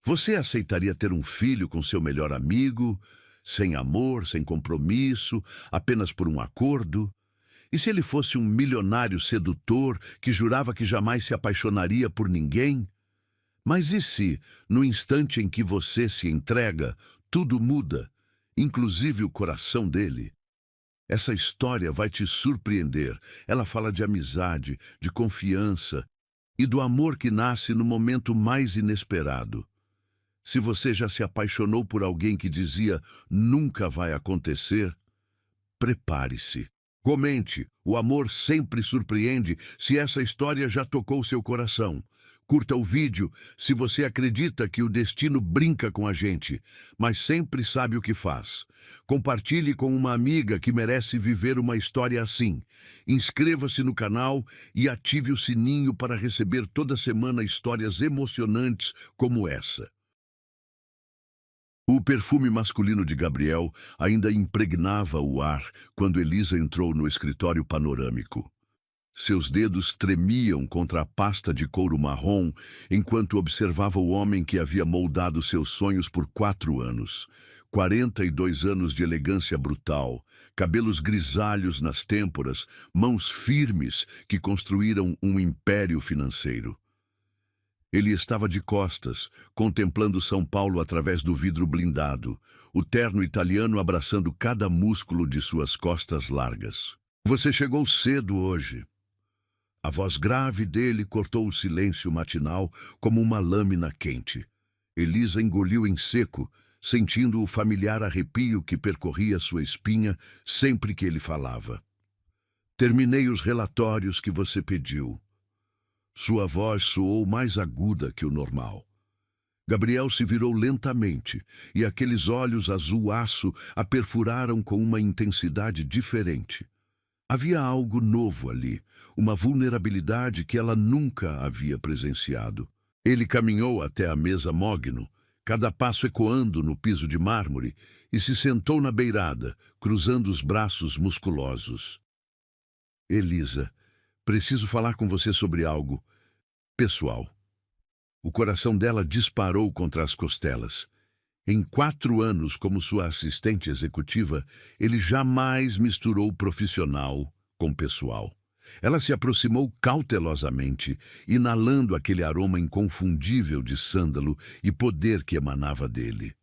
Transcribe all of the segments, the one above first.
Você aceitaria ter um filho com seu melhor amigo, sem amor, sem compromisso, apenas por um acordo? E se ele fosse um milionário sedutor que jurava que jamais se apaixonaria por ninguém? Mas e se, no instante em que você se entrega, tudo muda, inclusive o coração dele? Essa história vai te surpreender. Ela fala de amizade, de confiança e do amor que nasce no momento mais inesperado. Se você já se apaixonou por alguém que dizia nunca vai acontecer, prepare-se. Comente, o amor sempre surpreende se essa história já tocou seu coração. Curta o vídeo se você acredita que o destino brinca com a gente, mas sempre sabe o que faz. Compartilhe com uma amiga que merece viver uma história assim. Inscreva-se no canal e ative o sininho para receber toda semana histórias emocionantes como essa. O perfume masculino de Gabriel ainda impregnava o ar quando Elisa entrou no escritório panorâmico. Seus dedos tremiam contra a pasta de couro marrom enquanto observava o homem que havia moldado seus sonhos por 4 anos. 42 anos de elegância brutal, cabelos grisalhos nas têmporas, mãos firmes que construíram um império financeiro. Ele estava de costas, contemplando São Paulo através do vidro blindado, o terno italiano abraçando cada músculo de suas costas largas. Você chegou cedo hoje. A voz grave dele cortou o silêncio matinal como uma lâmina quente. Elisa engoliu em seco, sentindo o familiar arrepio que percorria sua espinha sempre que ele falava. Terminei os relatórios que você pediu. Sua voz soou mais aguda que o normal. Gabriel se virou lentamente, e aqueles olhos azul aço a perfuraram com uma intensidade diferente. Havia algo novo ali, uma vulnerabilidade que ela nunca havia presenciado. Ele caminhou até a mesa mogno, cada passo ecoando no piso de mármore, e se sentou na beirada, cruzando os braços musculosos. Elisa, preciso falar com você sobre algo pessoal. O coração dela disparou contra as costelas. Em 4 anos como sua assistente executiva, ele jamais misturou profissional com pessoal. Ela se aproximou cautelosamente, inalando aquele aroma inconfundível de sândalo e poder que emanava dele.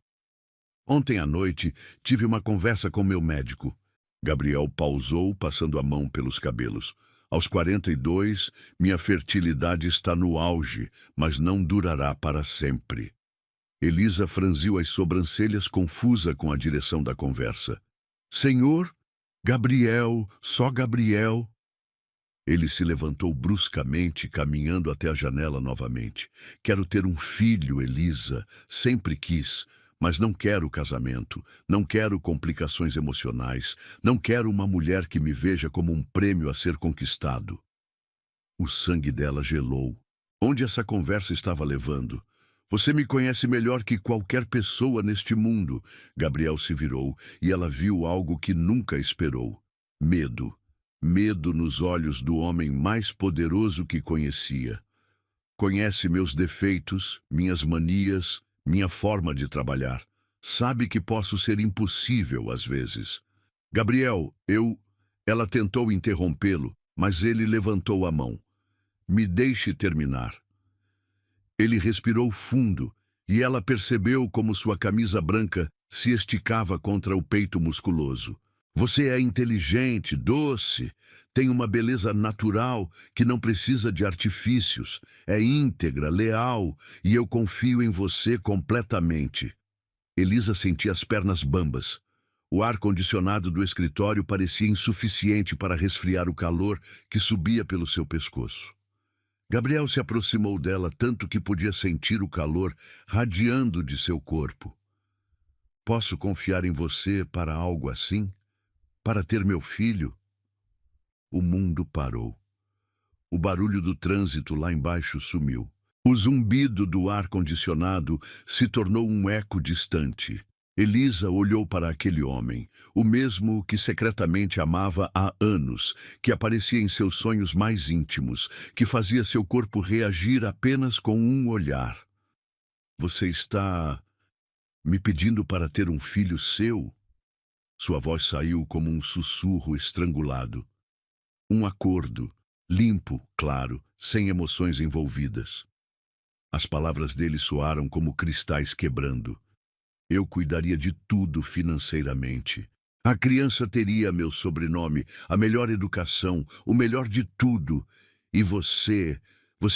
Ontem à noite, tive uma conversa com meu médico. Gabriel pausou, passando a mão pelos cabelos. Aos 42, minha fertilidade está no auge, mas não durará para sempre. Elisa franziu as sobrancelhas, confusa com a direção da conversa. Senhor? Gabriel, só Gabriel? Ele se levantou bruscamente, caminhando até a janela novamente. Quero ter um filho, Elisa. Sempre quis. Mas não quero casamento, não quero complicações emocionais, não quero uma mulher que me veja como um prêmio a ser conquistado. O sangue dela gelou. Onde essa conversa estava levando? Você me conhece melhor que qualquer pessoa neste mundo. Gabriel se virou e ela viu algo que nunca esperou. Medo. Medo nos olhos do homem mais poderoso que conhecia. Conhece meus defeitos, minhas manias, minha forma de trabalhar. Sabe que posso ser impossível às vezes. Gabriel, Ela tentou interrompê-lo, mas ele levantou a mão. Me deixe terminar. Ele respirou fundo e ela percebeu como sua camisa branca se esticava contra o peito musculoso. Você é inteligente, doce, tem uma beleza natural que não precisa de artifícios, é íntegra, leal, e eu confio em você completamente. Elisa sentia as pernas bambas. O ar-condicionado do escritório parecia insuficiente para resfriar o calor que subia pelo seu pescoço. Gabriel se aproximou dela tanto que podia sentir o calor radiando de seu corpo. Posso confiar em você para algo assim? Para ter meu filho? O mundo parou. O barulho do trânsito lá embaixo sumiu. O zumbido do ar-condicionado se tornou um eco distante. Elisa olhou para aquele homem, o mesmo que secretamente amava há anos, que aparecia em seus sonhos mais íntimos, que fazia seu corpo reagir apenas com um olhar. Você está me pedindo para ter um filho seu? Sua voz saiu como um sussurro estrangulado. Um acordo, limpo, claro, sem emoções envolvidas. As palavras dele soaram como cristais quebrando. Eu cuidaria de tudo financeiramente. A criança teria meu sobrenome, a melhor educação, o melhor de tudo. E você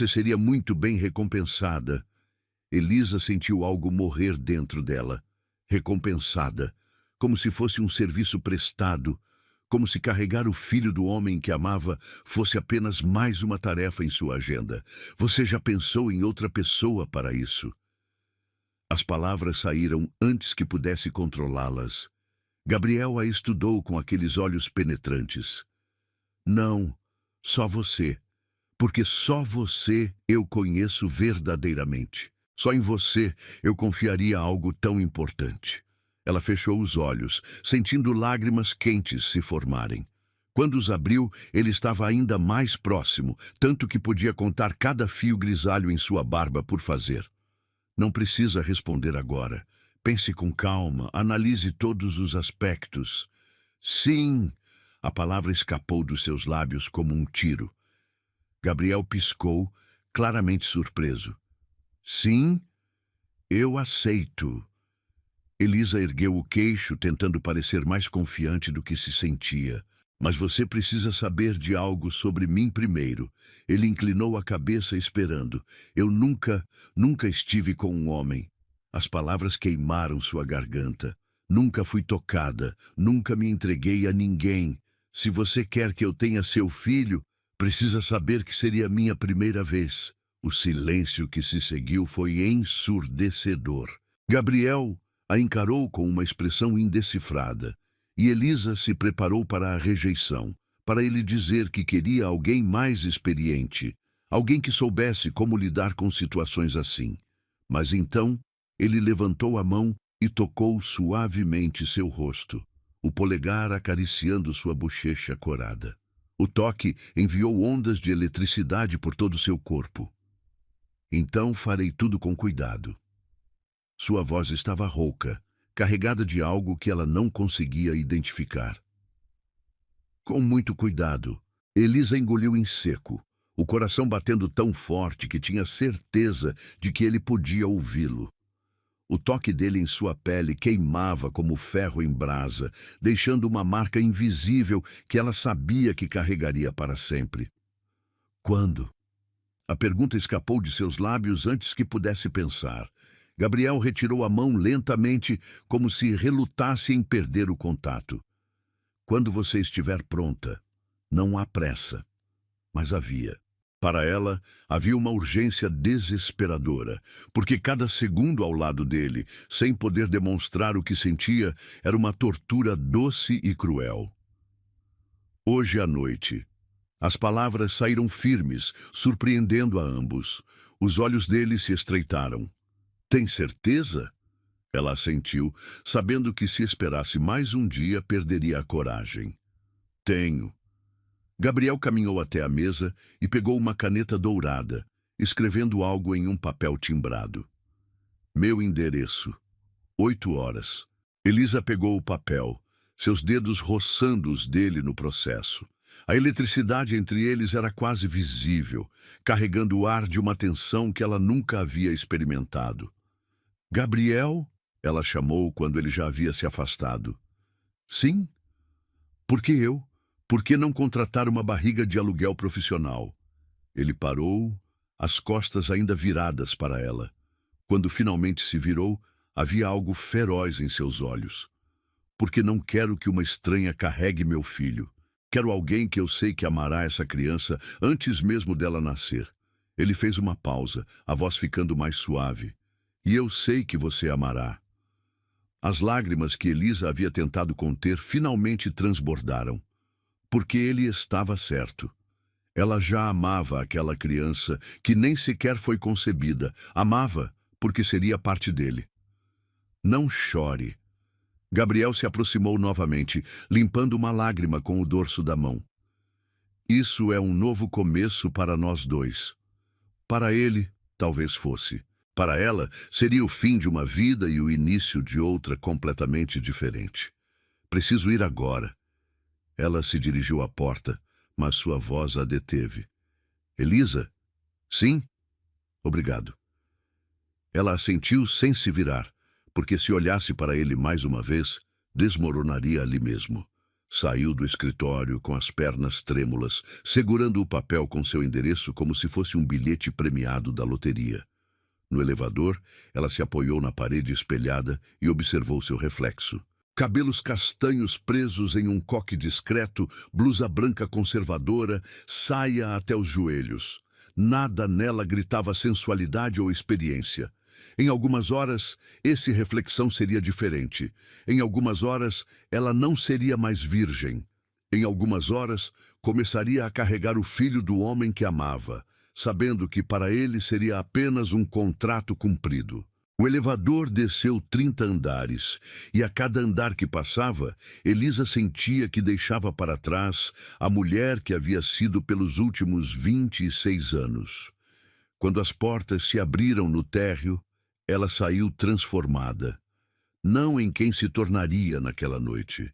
seria muito bem recompensada. Elisa sentiu algo morrer dentro dela. Recompensada, como se fosse um serviço prestado, como se carregar o filho do homem que amava fosse apenas mais uma tarefa em sua agenda. Você já pensou em outra pessoa para isso? As palavras saíram antes que pudesse controlá-las. Gabriel a estudou com aqueles olhos penetrantes. Não, só você. Porque só você eu conheço verdadeiramente. Só em você eu confiaria algo tão importante. Ela fechou os olhos, sentindo lágrimas quentes se formarem. Quando os abriu, ele estava ainda mais próximo, tanto que podia contar cada fio grisalho em sua barba por fazer. Não precisa responder agora. Pense com calma, analise todos os aspectos. Sim, a palavra escapou dos seus lábios como um tiro. Gabriel piscou, claramente surpreso. Sim, eu aceito. Elisa ergueu o queixo, tentando parecer mais confiante do que se sentia. Mas você precisa saber de algo sobre mim primeiro. Ele inclinou a cabeça esperando. Eu nunca estive com um homem. As palavras queimaram sua garganta. Nunca fui tocada, nunca me entreguei a ninguém. Se você quer que eu tenha seu filho, precisa saber que seria minha primeira vez. O silêncio que se seguiu foi ensurdecedor. Gabriel a encarou com uma expressão indecifrada. E Elisa se preparou para a rejeição, para ele dizer que queria alguém mais experiente, alguém que soubesse como lidar com situações assim. Mas então, ele levantou a mão e tocou suavemente seu rosto, o polegar acariciando sua bochecha corada. O toque enviou ondas de eletricidade por todo seu corpo. Então farei tudo com cuidado. Sua voz estava rouca, carregada de algo que ela não conseguia identificar. Com muito cuidado, Elisa engoliu em seco, o coração batendo tão forte que tinha certeza de que ele podia ouvi-lo. O toque dele em sua pele queimava como ferro em brasa, deixando uma marca invisível que ela sabia que carregaria para sempre. Quando? A pergunta escapou de seus lábios antes que pudesse pensar. Gabriel retirou a mão lentamente, como se relutasse em perder o contato. Quando você estiver pronta, não há pressa. Mas havia. Para ela, havia uma urgência desesperadora, porque cada segundo ao lado dele, sem poder demonstrar o que sentia, era uma tortura doce e cruel. Hoje à noite. As palavras saíram firmes, surpreendendo a ambos. Os olhos dele se estreitaram. Tem certeza? Ela assentiu, sabendo que se esperasse mais um dia, perderia a coragem. Tenho. Gabriel caminhou até a mesa e pegou uma caneta dourada, escrevendo algo em um papel timbrado. Meu endereço. 8 horas. Elisa pegou o papel, seus dedos roçando os dele no processo. A eletricidade entre eles era quase visível, carregando o ar de uma tensão que ela nunca havia experimentado. Gabriel? Ela chamou quando ele já havia se afastado. Sim? Por que eu? Por que não contratar uma barriga de aluguel profissional? Ele parou, as costas ainda viradas para ela. Quando finalmente se virou, havia algo feroz em seus olhos. Porque não quero que uma estranha carregue meu filho. Quero alguém que eu sei que amará essa criança antes mesmo dela nascer. Ele fez uma pausa, a voz ficando mais suave. E eu sei que você amará. As lágrimas que Elisa havia tentado conter finalmente transbordaram. Porque ele estava certo. Ela já amava aquela criança que nem sequer foi concebida. Amava porque seria parte dele. Não chore. Gabriel se aproximou novamente, limpando uma lágrima com o dorso da mão. Isso é um novo começo para nós dois. Para ele, talvez fosse. Para ela, seria o fim de uma vida e o início de outra completamente diferente. Preciso ir agora. Ela se dirigiu à porta, mas sua voz a deteve. Elisa? Sim? Obrigado. Ela assentiu sem se virar, porque se olhasse para ele mais uma vez, desmoronaria ali mesmo. Saiu do escritório com as pernas trêmulas, segurando o papel com seu endereço como se fosse um bilhete premiado da loteria. No elevador, ela se apoiou na parede espelhada e observou seu reflexo. Cabelos castanhos presos em um coque discreto, blusa branca conservadora, saia até os joelhos. Nada nela gritava sensualidade ou experiência. Em algumas horas, esse reflexão seria diferente. Em algumas horas, ela não seria mais virgem. Em algumas horas, começaria a carregar o filho do homem que amava, sabendo que para ele seria apenas um contrato cumprido. O elevador desceu 30 andares, e a cada andar que passava, Elisa sentia que deixava para trás a mulher que havia sido pelos últimos 26 anos. Quando as portas se abriram no térreo, ela saiu transformada, não em quem se tornaria naquela noite,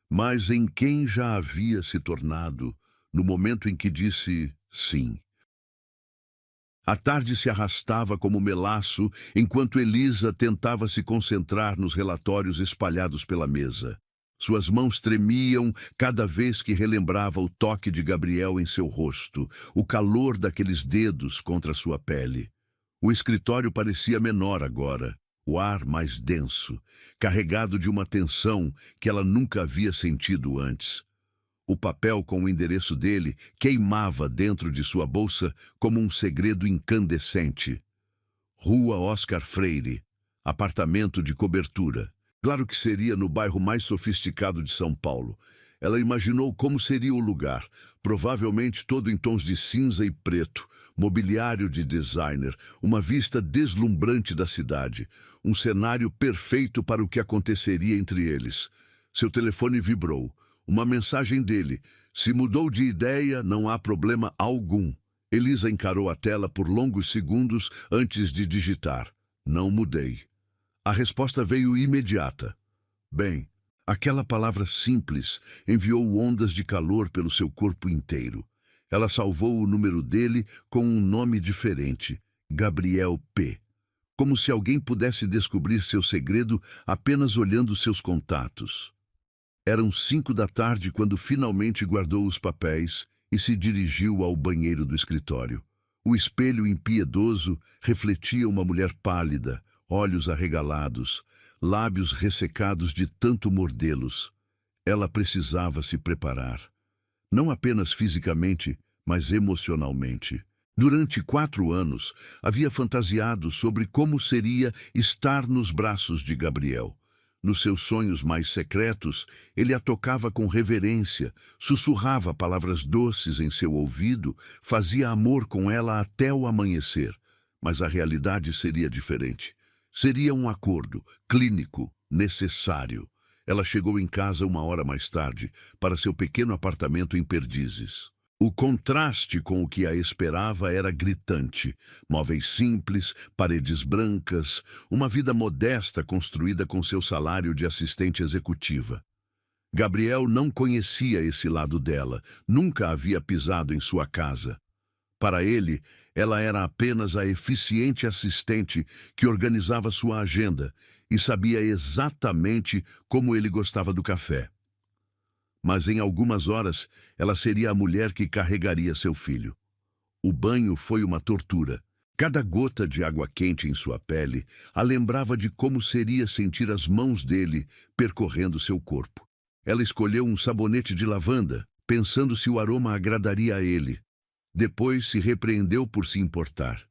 mas em quem já havia se tornado no momento em que disse sim. A tarde se arrastava como melaço enquanto Elisa tentava se concentrar nos relatórios espalhados pela mesa. Suas mãos tremiam cada vez que relembrava o toque de Gabriel em seu rosto, o calor daqueles dedos contra sua pele. O escritório parecia menor agora, o ar mais denso, carregado de uma tensão que ela nunca havia sentido antes. O papel com o endereço dele queimava dentro de sua bolsa como um segredo incandescente. Rua Oscar Freire, apartamento de cobertura. Claro que seria no bairro mais sofisticado de São Paulo. Ela imaginou como seria o lugar, provavelmente todo em tons de cinza e preto, mobiliário de designer, uma vista deslumbrante da cidade, um cenário perfeito para o que aconteceria entre eles. Seu telefone vibrou. Uma mensagem dele. Se mudou de ideia, não há problema algum. Elisa encarou a tela por longos segundos antes de digitar. Não mudei. A resposta veio imediata. Bem, aquela palavra simples enviou ondas de calor pelo seu corpo inteiro. Ela salvou o número dele com um nome diferente, Gabriel P. Como se alguém pudesse descobrir seu segredo apenas olhando seus contatos. Eram 5 da tarde quando finalmente guardou os papéis e se dirigiu ao banheiro do escritório. O espelho impiedoso refletia uma mulher pálida, olhos arregalados, lábios ressecados de tanto mordê-los. Ela precisava se preparar. Não apenas fisicamente, mas emocionalmente. Durante 4 anos, havia fantasiado sobre como seria estar nos braços de Gabriel. Nos seus sonhos mais secretos, ele a tocava com reverência, sussurrava palavras doces em seu ouvido, fazia amor com ela até o amanhecer. Mas a realidade seria diferente. Seria um acordo, clínico, necessário. Ela chegou em casa 1 hora mais tarde, para seu pequeno apartamento em Perdizes. O contraste com o que a esperava era gritante. Móveis simples, paredes brancas, uma vida modesta construída com seu salário de assistente executiva. Gabriel não conhecia esse lado dela, nunca havia pisado em sua casa. Para ele, ela era apenas a eficiente assistente que organizava sua agenda e sabia exatamente como ele gostava do café. Mas em algumas horas, ela seria a mulher que carregaria seu filho. O banho foi uma tortura. Cada gota de água quente em sua pele a lembrava de como seria sentir as mãos dele percorrendo seu corpo. Ela escolheu um sabonete de lavanda, pensando se o aroma agradaria a ele. Depois se repreendeu por se importar.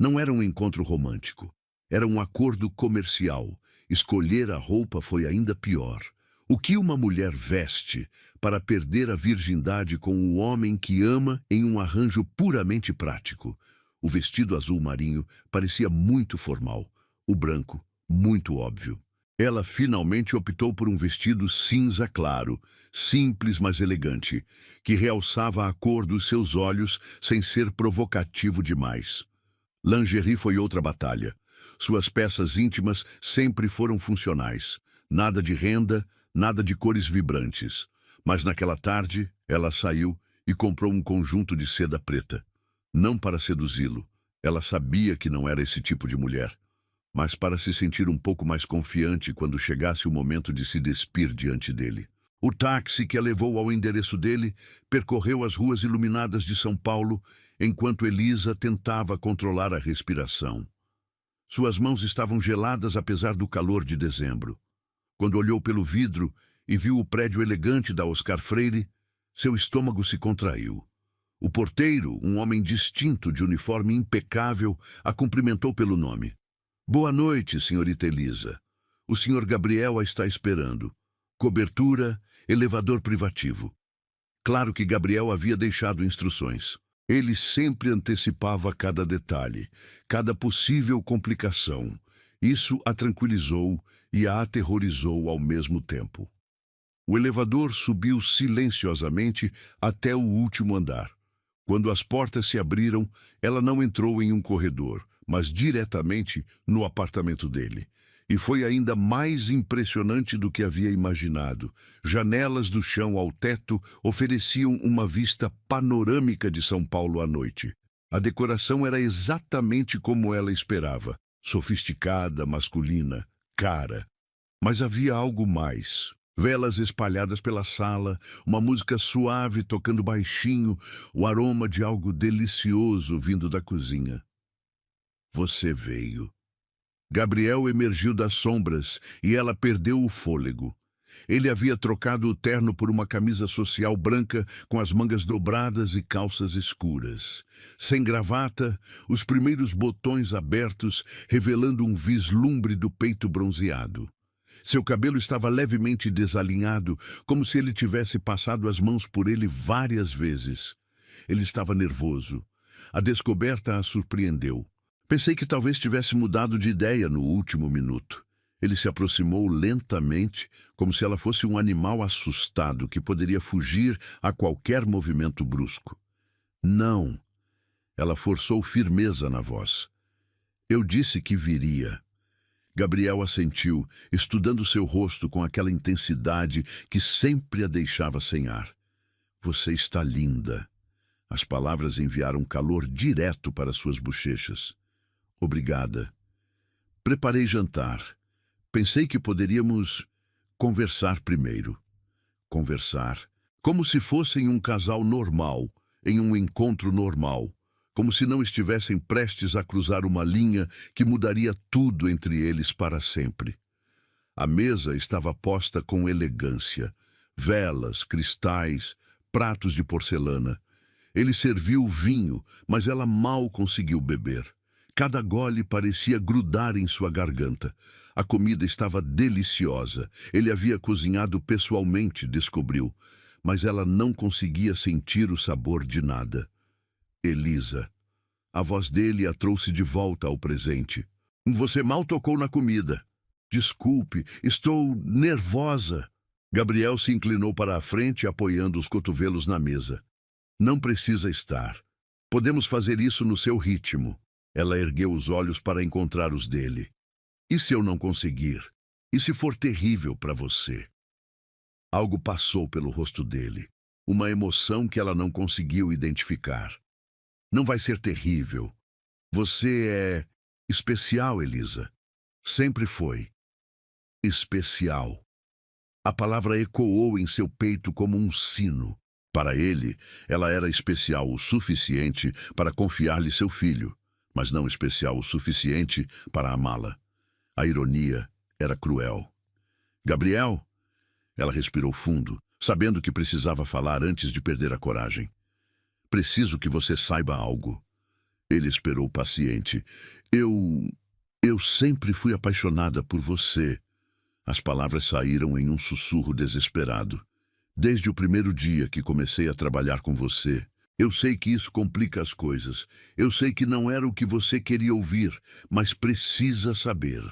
Não era um encontro romântico. Era um acordo comercial. Escolher a roupa foi ainda pior. O que uma mulher veste para perder a virgindade com o homem que ama em um arranjo puramente prático? O vestido azul marinho parecia muito formal, o branco muito óbvio. Ela finalmente optou por um vestido cinza claro, simples mas elegante, que realçava a cor dos seus olhos sem ser provocativo demais. Lingerie foi outra batalha. Suas peças íntimas sempre foram funcionais. Nada de renda, nada de cores vibrantes. Mas naquela tarde, ela saiu e comprou um conjunto de seda preta. Não para seduzi-lo. Ela sabia que não era esse tipo de mulher. Mas para se sentir um pouco mais confiante quando chegasse o momento de se despir diante dele. O táxi que a levou ao endereço dele percorreu as ruas iluminadas de São Paulo enquanto Elisa tentava controlar a respiração. Suas mãos estavam geladas apesar do calor de dezembro. Quando olhou pelo vidro e viu o prédio elegante da Oscar Freire, seu estômago se contraiu. O porteiro, um homem distinto de uniforme impecável, a cumprimentou pelo nome. Boa noite, senhorita Elisa. O senhor Gabriel a está esperando. Cobertura, elevador privativo. Claro que Gabriel havia deixado instruções. Ele sempre antecipava cada detalhe, cada possível complicação. Isso a tranquilizou e a aterrorizou ao mesmo tempo. O elevador subiu silenciosamente até o último andar. Quando as portas se abriram, ela não entrou em um corredor, mas diretamente no apartamento dele. E foi ainda mais impressionante do que havia imaginado. Janelas do chão ao teto ofereciam uma vista panorâmica de São Paulo à noite. A decoração era exatamente como ela esperava. Sofisticada, masculina, cara. Mas havia algo mais. Velas espalhadas pela sala, uma música suave tocando baixinho, o aroma de algo delicioso vindo da cozinha. Você veio. Gabriel emergiu das sombras e ela perdeu o fôlego. Ele havia trocado o terno por uma camisa social branca com as mangas dobradas e calças escuras. Sem gravata, os primeiros botões abertos revelando um vislumbre do peito bronzeado. Seu cabelo estava levemente desalinhado, como se ele tivesse passado as mãos por ele várias vezes. Ele estava nervoso. A descoberta a surpreendeu. Pensei que talvez tivesse mudado de ideia no último minuto. Ele se aproximou lentamente, como se ela fosse um animal assustado que poderia fugir a qualquer movimento brusco. Não. Ela forçou firmeza na voz. Eu disse que viria. Gabriel assentiu, estudando seu rosto com aquela intensidade que sempre a deixava sem ar. Você está linda. As palavras enviaram calor direto para suas bochechas. Obrigada. Preparei jantar. Pensei que poderíamos conversar primeiro. Conversar. Como se fossem um casal normal, em um encontro normal. Como se não estivessem prestes a cruzar uma linha que mudaria tudo entre eles para sempre. A mesa estava posta com elegância. Velas, cristais, pratos de porcelana. Ele serviu vinho, mas ela mal conseguiu beber. Cada gole parecia grudar em sua garganta. A comida estava deliciosa. Ele havia cozinhado pessoalmente, descobriu. Mas ela não conseguia sentir o sabor de nada. Elisa. A voz dele a trouxe de volta ao presente. Você mal tocou na comida. Desculpe, estou nervosa. Gabriel se inclinou para a frente, apoiando os cotovelos na mesa. Não precisa estar. Podemos fazer isso no seu ritmo. Ela ergueu os olhos para encontrar os dele. E se eu não conseguir? E se for terrível para você? Algo passou pelo rosto dele. Uma emoção que ela não conseguiu identificar. Não vai ser terrível. Você é especial, Elisa. Sempre foi. Especial. A palavra ecoou em seu peito como um sino. Para ele, ela era especial o suficiente para confiar-lhe seu filho, mas não especial o suficiente para amá-la. A ironia era cruel. Gabriel? Ela respirou fundo, sabendo que precisava falar antes de perder a coragem. Preciso que você saiba algo. Ele esperou paciente. Eu sempre fui apaixonada por você. As palavras saíram em um sussurro desesperado. Desde o primeiro dia que comecei a trabalhar com você. Eu sei que isso complica as coisas. Eu sei que não era o que você queria ouvir, mas precisa saber.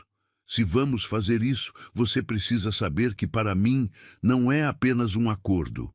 Se vamos fazer isso, você precisa saber que para mim não é apenas um acordo.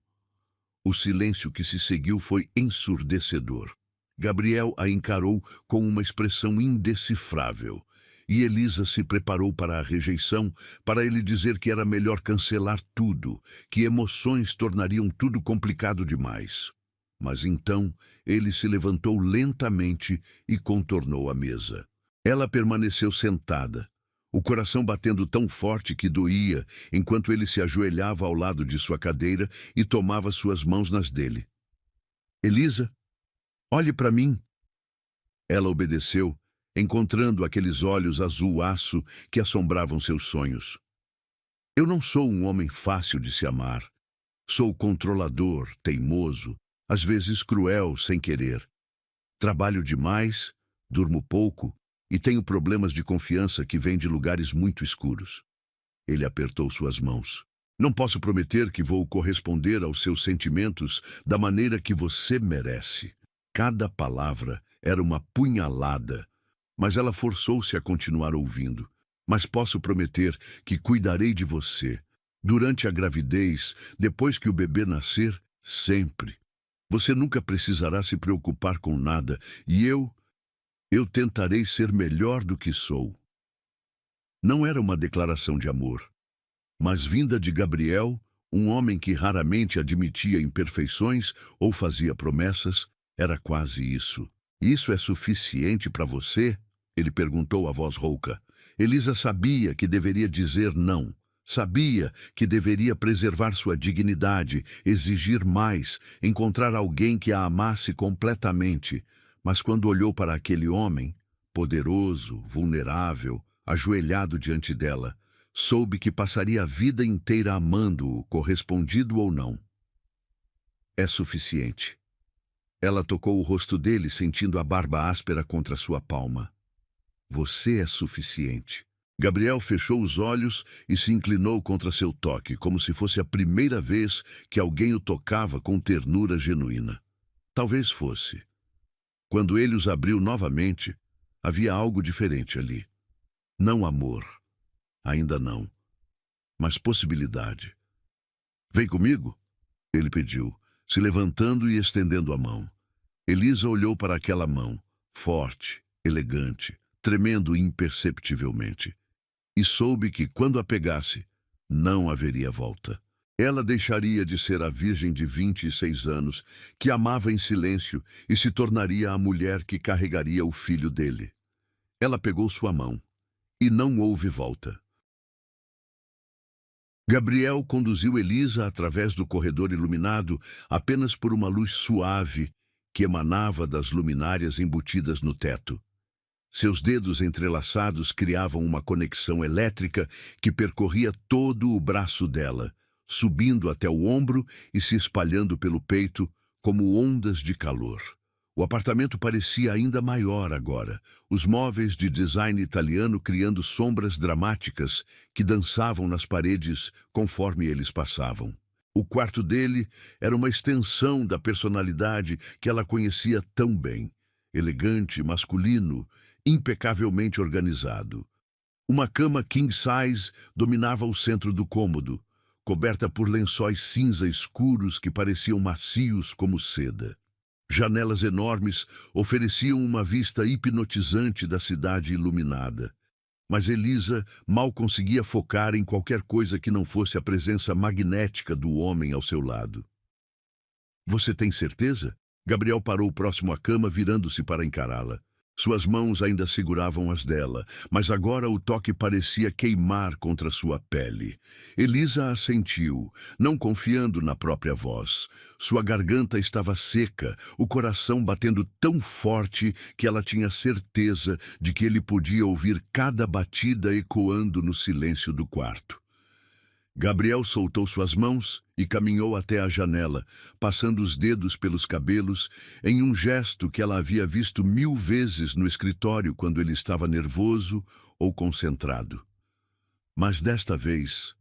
O silêncio que se seguiu foi ensurdecedor. Gabriel a encarou com uma expressão indecifrável. E Elisa se preparou para a rejeição, para ele dizer que era melhor cancelar tudo, que emoções tornariam tudo complicado demais. Mas então ele se levantou lentamente e contornou a mesa. Ela permaneceu sentada, o coração batendo tão forte que doía, enquanto ele se ajoelhava ao lado de sua cadeira e tomava suas mãos nas dele. Elisa, olhe para mim. Ela obedeceu, encontrando aqueles olhos azul aço que assombravam seus sonhos. Eu não sou um homem fácil de se amar. Sou controlador, teimoso, às vezes cruel sem querer. Trabalho demais, durmo pouco e tenho problemas de confiança que vêm de lugares muito escuros. Ele apertou suas mãos. Não posso prometer que vou corresponder aos seus sentimentos da maneira que você merece. Cada palavra era uma punhalada, mas ela forçou-se a continuar ouvindo. Mas posso prometer que cuidarei de você. Durante a gravidez, depois que o bebê nascer, sempre. Você nunca precisará se preocupar com nada, e eu tentarei ser melhor do que sou. Não era uma declaração de amor, mas vinda de Gabriel, um homem que raramente admitia imperfeições ou fazia promessas, era quase isso. Isso é suficiente para você? Ele perguntou a voz rouca. Elisa sabia que deveria dizer não. Sabia que deveria preservar sua dignidade, exigir mais, encontrar alguém que a amasse completamente. Mas quando olhou para aquele homem, poderoso, vulnerável, ajoelhado diante dela, soube que passaria a vida inteira amando-o, correspondido ou não. É suficiente. Ela tocou o rosto dele, sentindo a barba áspera contra sua palma. Você é suficiente. Gabriel fechou os olhos e se inclinou contra seu toque, como se fosse a primeira vez que alguém o tocava com ternura genuína. Talvez fosse. Quando ele os abriu novamente, havia algo diferente ali. Não amor. Ainda não. Mas possibilidade. Vem comigo? Ele pediu, se levantando e estendendo a mão. Elisa olhou para aquela mão, forte, elegante, tremendo imperceptivelmente, e soube que, quando a pegasse, não haveria volta. Ela deixaria de ser a virgem de 26 anos, que amava em silêncio, e se tornaria a mulher que carregaria o filho dele. Ela pegou sua mão, e não houve volta. Gabriel conduziu Elisa através do corredor iluminado apenas por uma luz suave que emanava das luminárias embutidas no teto. Seus dedos entrelaçados criavam uma conexão elétrica que percorria todo o braço dela, subindo até o ombro e se espalhando pelo peito como ondas de calor. O apartamento parecia ainda maior agora, os móveis de design italiano criando sombras dramáticas que dançavam nas paredes conforme eles passavam. O quarto dele era uma extensão da personalidade que ela conhecia tão bem, elegante, masculino, impecavelmente organizado. Uma cama king size dominava o centro do cômodo, coberta por lençóis cinza escuros que pareciam macios como seda. Janelas enormes ofereciam uma vista hipnotizante da cidade iluminada. Mas Elisa mal conseguia focar em qualquer coisa que não fosse a presença magnética do homem ao seu lado. Você tem certeza? Gabriel parou próximo à cama, virando-se para encará-la. Suas mãos ainda seguravam as dela, mas agora o toque parecia queimar contra sua pele. Elisa assentiu, não confiando na própria voz. Sua garganta estava seca, o coração batendo tão forte que ela tinha certeza de que ele podia ouvir cada batida ecoando no silêncio do quarto. Gabriel soltou suas mãos e caminhou até a janela, passando os dedos pelos cabelos, em um gesto que ela havia visto 1000 vezes no escritório quando ele estava nervoso ou concentrado. Mas desta vez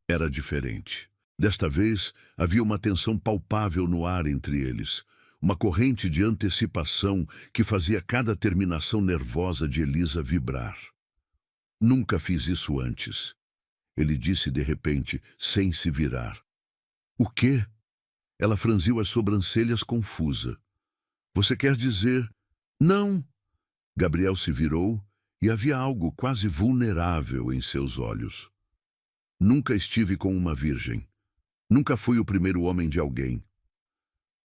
era diferente. Desta vez havia uma tensão palpável no ar entre eles, uma corrente de antecipação que fazia cada terminação nervosa de Elisa vibrar. Nunca fiz isso antes. Ele disse de repente, sem se virar. O quê? Ela franziu as sobrancelhas confusa. Você quer dizer... Não! Gabriel se virou e havia algo quase vulnerável em seus olhos. Nunca estive com uma virgem. Nunca fui o primeiro homem de alguém.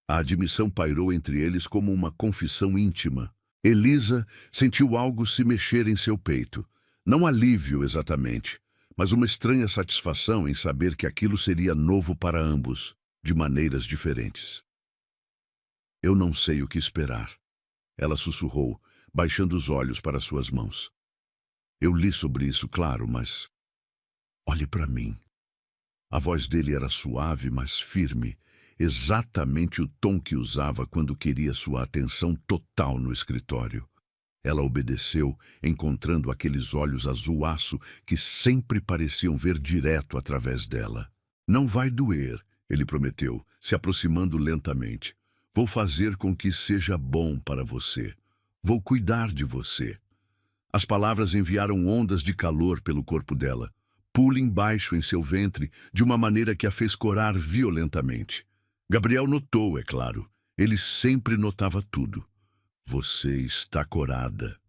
A admissão pairou entre eles como uma confissão íntima. Elisa sentiu algo se mexer em seu peito. Não alívio exatamente, mas uma estranha satisfação em saber que aquilo seria novo para ambos, de maneiras diferentes. Eu não sei o que esperar, ela sussurrou, baixando os olhos para suas mãos. Eu li sobre isso, claro, mas... Olhe para mim. A voz dele era suave, mas firme, exatamente o tom que usava quando queria sua atenção total no escritório. Ela obedeceu, encontrando aqueles olhos azul-aço que sempre pareciam ver direto através dela. Não vai doer, ele prometeu, se aproximando lentamente. Vou fazer com que seja bom para você. Vou cuidar de você. As palavras enviaram ondas de calor pelo corpo dela. Pula embaixo em seu ventre, de uma maneira que a fez corar violentamente. Gabriel notou, é claro. Ele sempre notava tudo. Você está corada.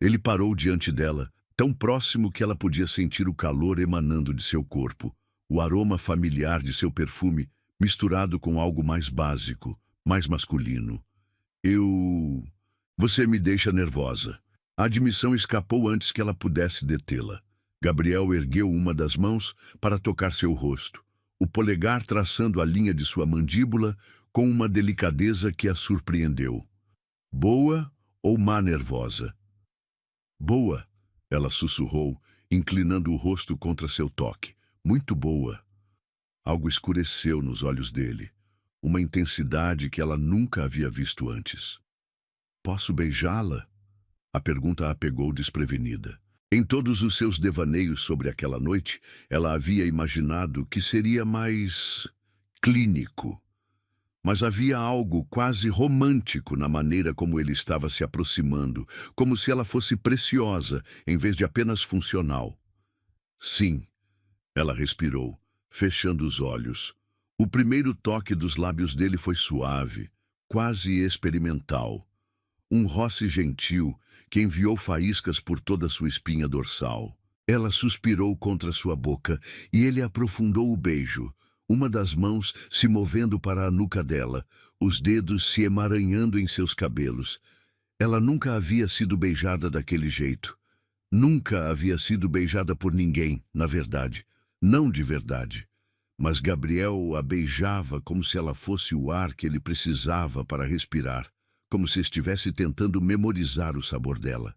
Ele parou diante dela, tão próximo que ela podia sentir o calor emanando de seu corpo, o aroma familiar de seu perfume, misturado com algo mais básico, mais masculino. Você me deixa nervosa. A admissão escapou antes que ela pudesse detê-la. Gabriel ergueu uma das mãos para tocar seu rosto, o polegar traçando a linha de sua mandíbula com uma delicadeza que a surpreendeu. Boa ou má nervosa? Boa, ela sussurrou, inclinando o rosto contra seu toque. Muito boa. Algo escureceu nos olhos dele, uma intensidade que ela nunca havia visto antes. Posso beijá-la? A pergunta a pegou desprevenida. Em todos os seus devaneios sobre aquela noite, ela havia imaginado que seria mais clínico. Mas havia algo quase romântico na maneira como ele estava se aproximando, como se ela fosse preciosa, em vez de apenas funcional. Sim, ela respirou, fechando os olhos. O primeiro toque dos lábios dele foi suave, quase experimental. Um roce gentil que enviou faíscas por toda sua espinha dorsal. Ela suspirou contra sua boca e ele aprofundou o beijo, uma das mãos se movendo para a nuca dela, os dedos se emaranhando em seus cabelos. Ela nunca havia sido beijada daquele jeito. Nunca havia sido beijada por ninguém, na verdade. Não de verdade. Mas Gabriel a beijava como se ela fosse o ar que ele precisava para respirar, como se estivesse tentando memorizar o sabor dela.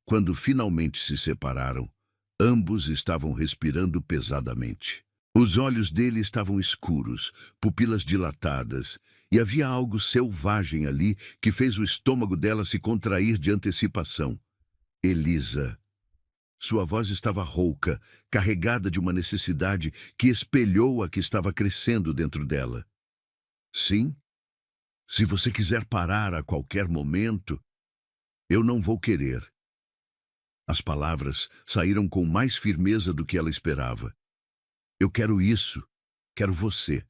Quando finalmente se separaram, ambos estavam respirando pesadamente. Os olhos dele estavam escuros, pupilas dilatadas, e havia algo selvagem ali que fez o estômago dela se contrair de antecipação. Elisa. Sua voz estava rouca, carregada de uma necessidade que espelhou a que estava crescendo dentro dela. Sim? Se você quiser parar a qualquer momento, eu não vou querer. As palavras saíram com mais firmeza do que ela esperava. Eu quero isso. Quero você.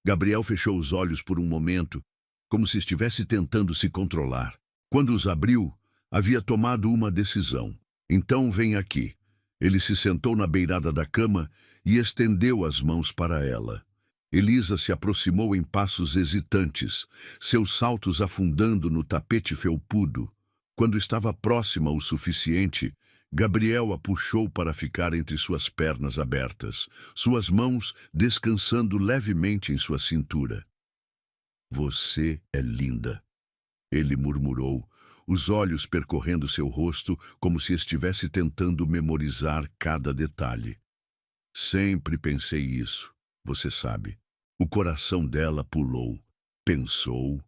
Gabriel fechou os olhos por um momento, como se estivesse tentando se controlar. Quando os abriu, havia tomado uma decisão. Então vem aqui. Ele se sentou na beirada da cama e estendeu as mãos para ela. Elisa se aproximou em passos hesitantes, seus saltos afundando no tapete felpudo. Quando estava próxima o suficiente, Gabriel a puxou para ficar entre suas pernas abertas, suas mãos descansando levemente em sua cintura. Você é linda, ele murmurou, os olhos percorrendo seu rosto como se estivesse tentando memorizar cada detalhe. Sempre pensei isso, você sabe. O coração dela pulou, pensou.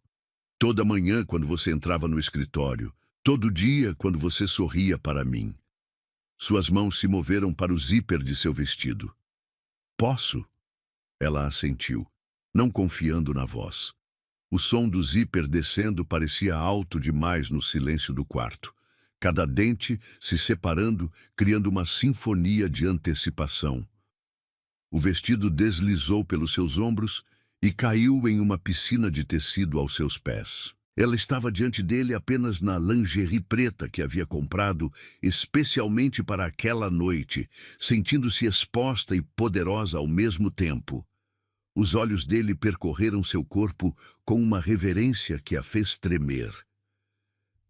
Toda manhã quando você entrava no escritório, todo dia quando você sorria para mim. Suas mãos se moveram para o zíper de seu vestido. Posso? Ela assentiu, não confiando na voz. O som do zíper descendo parecia alto demais no silêncio do quarto. Cada dente se separando, criando uma sinfonia de antecipação. O vestido deslizou pelos seus ombros e caiu em uma piscina de tecido aos seus pés. Ela estava diante dele apenas na lingerie preta que havia comprado especialmente para aquela noite, sentindo-se exposta e poderosa ao mesmo tempo. Os olhos dele percorreram seu corpo com uma reverência que a fez tremer.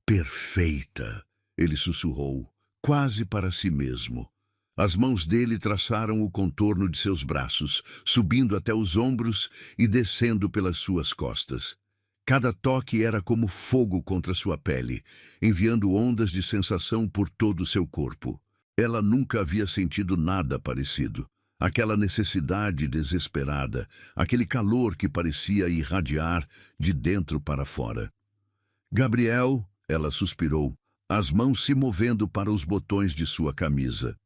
Perfeita, ele sussurrou, quase para si mesmo. As mãos dele traçaram o contorno de seus braços, subindo até os ombros e descendo pelas suas costas. Cada toque era como fogo contra sua pele, enviando ondas de sensação por todo o seu corpo. Ela nunca havia sentido nada parecido. Aquela necessidade desesperada, aquele calor que parecia irradiar de dentro para fora. Gabriel, ela suspirou, as mãos se movendo para os botões de sua camisa.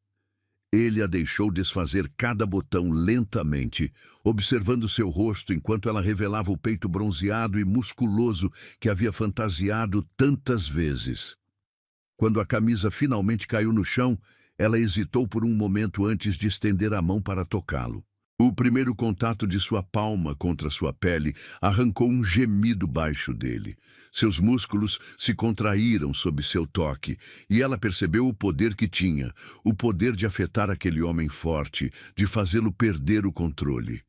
Ele a deixou desfazer cada botão lentamente, observando seu rosto enquanto ela revelava o peito bronzeado e musculoso que havia fantasiado tantas vezes. Quando a camisa finalmente caiu no chão, ela hesitou por um momento antes de estender a mão para tocá-lo. O primeiro contato de sua palma contra sua pele arrancou um gemido baixo dele. Seus músculos se contraíram sob seu toque, e ela percebeu o poder que tinha, o poder de afetar aquele homem forte, de fazê-lo perder o controle.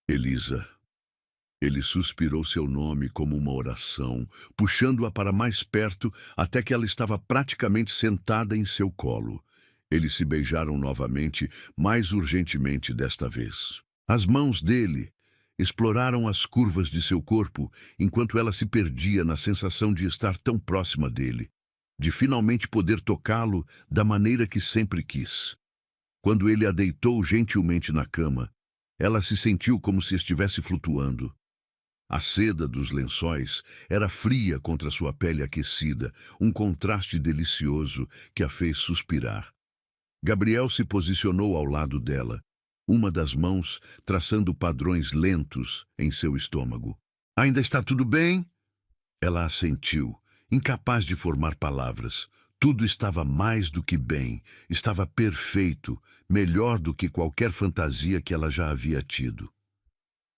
Elisa. Ele suspirou seu nome como uma oração, puxando-a para mais perto até que ela estava praticamente sentada em seu colo. Eles se beijaram novamente, mais urgentemente desta vez. As mãos dele exploraram as curvas de seu corpo, enquanto ela se perdia na sensação de estar tão próxima dele, de finalmente poder tocá-lo da maneira que sempre quis. Quando ele a deitou gentilmente na cama, ela se sentiu como se estivesse flutuando. A seda dos lençóis era fria contra sua pele aquecida, um contraste delicioso que a fez suspirar. Gabriel se posicionou ao lado dela, uma das mãos traçando padrões lentos em seu estômago. "Ainda está tudo bem?" Ela assentiu, incapaz de formar palavras. Tudo estava mais do que bem, estava perfeito, melhor do que qualquer fantasia que ela já havia tido.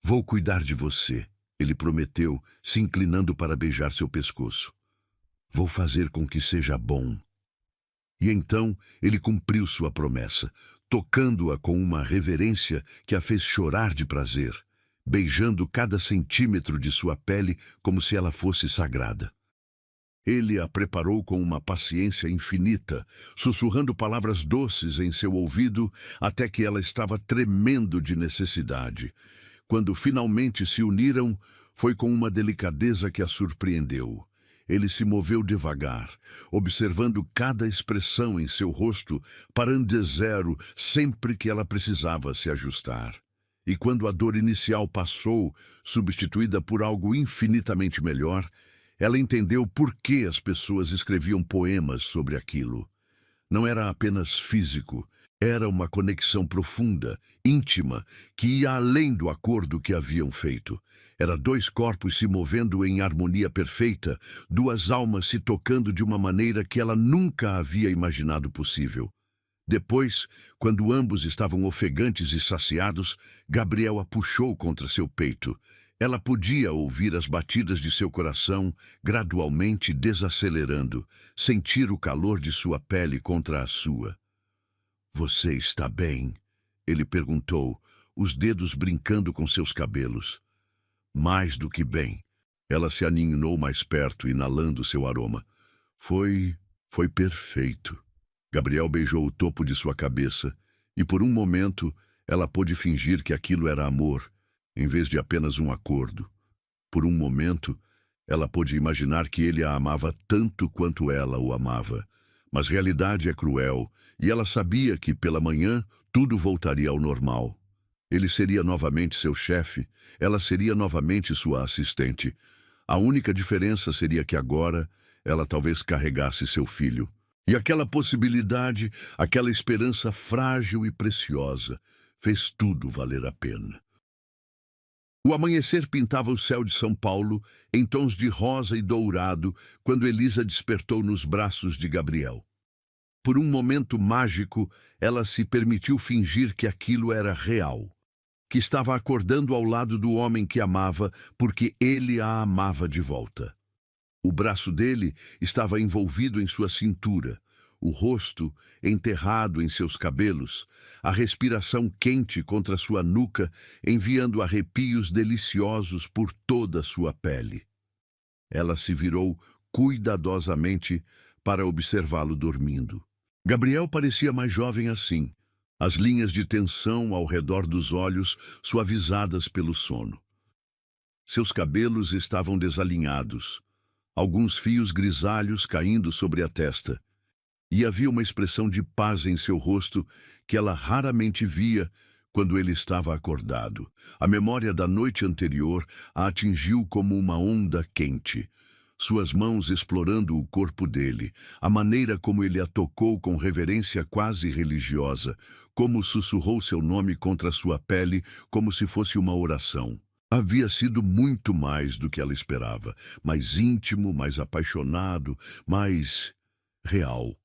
"Vou cuidar de você", ele prometeu, se inclinando para beijar seu pescoço. "Vou fazer com que seja bom." E então ele cumpriu sua promessa, tocando-a com uma reverência que a fez chorar de prazer, beijando cada centímetro de sua pele como se ela fosse sagrada. Ele a preparou com uma paciência infinita, sussurrando palavras doces em seu ouvido até que ela estava tremendo de necessidade. Quando finalmente se uniram, foi com uma delicadeza que a surpreendeu. Ele se moveu devagar, observando cada expressão em seu rosto, parando de zero sempre que ela precisava se ajustar. E quando a dor inicial passou, substituída por algo infinitamente melhor, ela entendeu por que as pessoas escreviam poemas sobre aquilo. Não era apenas físico, era uma conexão profunda, íntima, que ia além do acordo que haviam feito. Era dois corpos se movendo em harmonia perfeita, duas almas se tocando de uma maneira que ela nunca havia imaginado possível. Depois, quando ambos estavam ofegantes e saciados, Gabriel a puxou contra seu peito. Ela podia ouvir as batidas de seu coração gradualmente desacelerando, sentir o calor de sua pele contra a sua. "Você está bem?" ele perguntou, os dedos brincando com seus cabelos. "Mais do que bem." Ela se aninhou mais perto, inalando seu aroma. Foi perfeito." Gabriel beijou o topo de sua cabeça, e por um momento ela pôde fingir que aquilo era amor, em vez de apenas um acordo. Por um momento, ela pôde imaginar que ele a amava tanto quanto ela o amava. Mas realidade é cruel, e ela sabia que, pela manhã, tudo voltaria ao normal. Ele seria novamente seu chefe, ela seria novamente sua assistente. A única diferença seria que agora ela talvez carregasse seu filho. E aquela possibilidade, aquela esperança frágil e preciosa, fez tudo valer a pena. O amanhecer pintava o céu de São Paulo em tons de rosa e dourado quando Elisa despertou nos braços de Gabriel. Por um momento mágico, ela se permitiu fingir que aquilo era real. que estava acordando ao lado do homem que amava, porque ele a amava de volta. O braço dele estava envolvido em sua cintura, o rosto enterrado em seus cabelos, a respiração quente contra sua nuca, enviando arrepios deliciosos por toda sua pele. Ela se virou cuidadosamente para observá-lo dormindo. Gabriel parecia mais jovem assim, as linhas de tensão ao redor dos olhos suavizadas pelo sono. Seus cabelos estavam desalinhados, alguns fios grisalhos caindo sobre a testa, e havia uma expressão de paz em seu rosto que ela raramente via quando ele estava acordado. A memória da noite anterior a atingiu como uma onda quente, suas mãos explorando o corpo dele, a maneira como ele a tocou com reverência quase religiosa, como sussurrou seu nome contra sua pele como se fosse uma oração. Havia sido muito mais do que ela esperava, mais íntimo, mais apaixonado, mais real.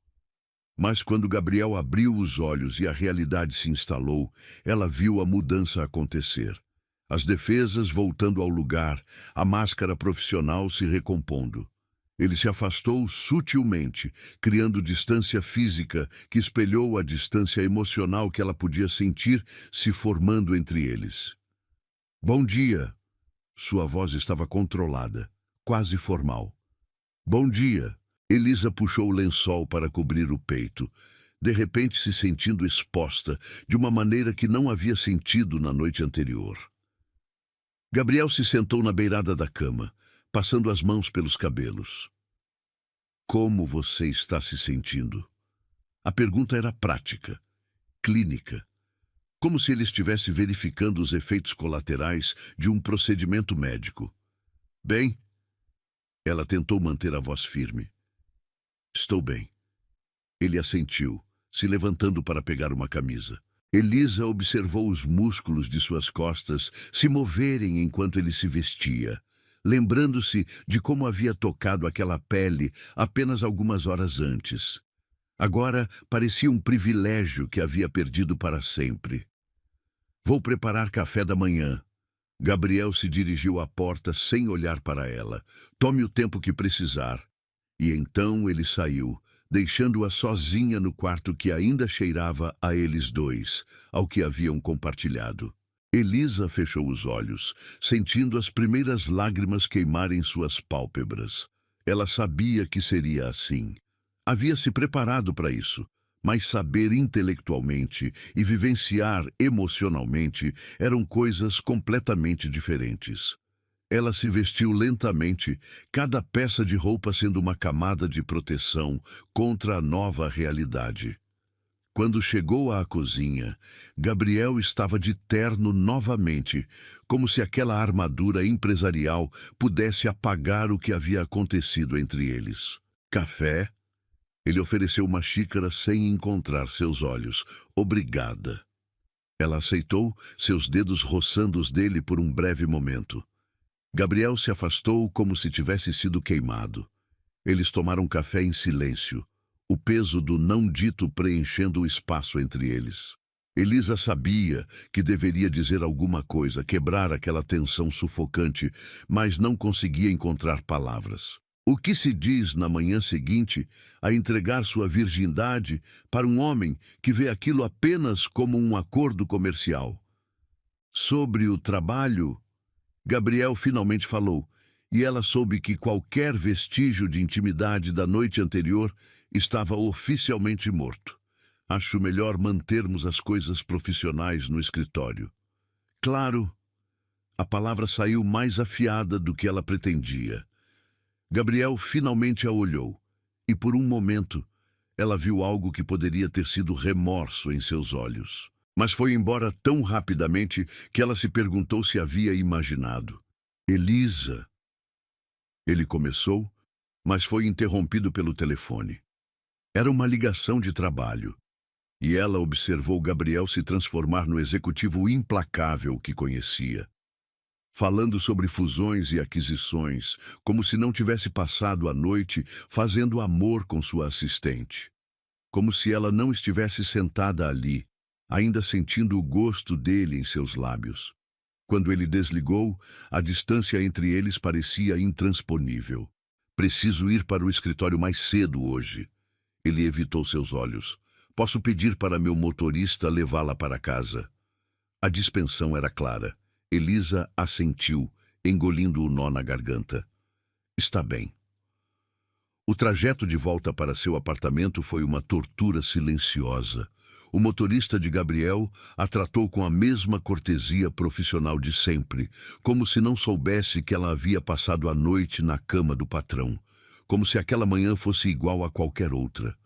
Mas quando Gabriel abriu os olhos e a realidade se instalou, ela viu a mudança acontecer. As defesas voltando ao lugar, a máscara profissional se recompondo. Ele se afastou sutilmente, criando distância física que espelhou a distância emocional que ela podia sentir se formando entre eles. Bom dia. Sua voz estava controlada, quase formal. Bom dia. Elisa puxou o lençol para cobrir o peito, de repente se sentindo exposta de uma maneira que não havia sentido na noite anterior. Gabriel se sentou na beirada da cama, passando as mãos pelos cabelos. Como você está se sentindo? A pergunta era prática, clínica, como se ele estivesse verificando os efeitos colaterais de um procedimento médico. Bem, ela tentou manter a voz firme. Estou bem. Ele assentiu, se levantando para pegar uma camisa. Elisa observou os músculos de suas costas se moverem enquanto ele se vestia, lembrando-se de como havia tocado aquela pele apenas algumas horas antes. Agora parecia um privilégio que havia perdido para sempre. Vou preparar café da manhã. Gabriel se dirigiu à porta sem olhar para ela. Tome o tempo que precisar. E então ele saiu, deixando-a sozinha no quarto que ainda cheirava a eles dois, ao que haviam compartilhado. Elisa fechou os olhos, sentindo as primeiras lágrimas queimarem suas pálpebras. Ela sabia que seria assim. Havia se preparado para isso, mas saber intelectualmente e vivenciar emocionalmente eram coisas completamente diferentes. Ela se vestiu lentamente, cada peça de roupa sendo uma camada de proteção contra a nova realidade. Quando chegou à cozinha, Gabriel estava de terno novamente, como se aquela armadura empresarial pudesse apagar o que havia acontecido entre eles. Café? Ele ofereceu uma xícara sem encontrar seus olhos. Obrigada. Ela aceitou, seus dedos roçando os dele por um breve momento. Gabriel se afastou como se tivesse sido queimado. Eles tomaram café em silêncio, o peso do não dito preenchendo o espaço entre eles. Elisa sabia que deveria dizer alguma coisa, quebrar aquela tensão sufocante, mas não conseguia encontrar palavras. O que se diz na manhã seguinte a entregar sua virgindade para um homem que vê aquilo apenas como um acordo comercial? Sobre o trabalho, Gabriel finalmente falou, e ela soube que qualquer vestígio de intimidade da noite anterior estava oficialmente morto. Acho melhor mantermos as coisas profissionais no escritório. Claro, a palavra saiu mais afiada do que ela pretendia. Gabriel finalmente a olhou, e por um momento ela viu algo que poderia ter sido remorso em seus olhos. Mas foi embora tão rapidamente que ela se perguntou se havia imaginado. Elisa. Ele começou, mas foi interrompido pelo telefone. Era uma ligação de trabalho, e ela observou Gabriel se transformar no executivo implacável que conhecia, falando sobre fusões e aquisições, como se não tivesse passado a noite fazendo amor com sua assistente, como se ela não estivesse sentada ali, ainda sentindo o gosto dele em seus lábios. Quando ele desligou, a distância entre eles parecia intransponível. Preciso ir para o escritório mais cedo hoje. Ele evitou seus olhos. Posso pedir para meu motorista levá-la para casa. A dispensão era clara. Elisa assentiu, engolindo o nó na garganta. Está bem. O trajeto de volta para seu apartamento foi uma tortura silenciosa. O motorista de Gabriel a tratou com a mesma cortesia profissional de sempre, como se não soubesse que ela havia passado a noite na cama do patrão, como se aquela manhã fosse igual a qualquer outra.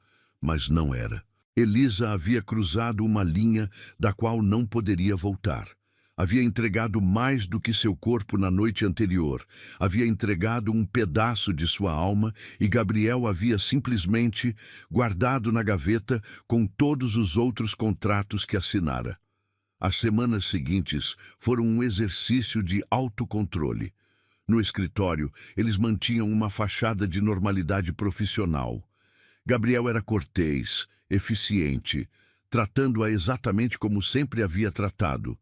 Mas não era. Elisa havia cruzado uma linha da qual não poderia voltar. Havia entregado mais do que seu corpo na noite anterior. Havia entregado um pedaço de sua alma e Gabriel havia simplesmente guardado na gaveta com todos os outros contratos que assinara. As semanas seguintes foram um exercício de autocontrole. No escritório, eles mantinham uma fachada de normalidade profissional. Gabriel era cortês, eficiente, tratando-a exatamente como sempre havia tratado,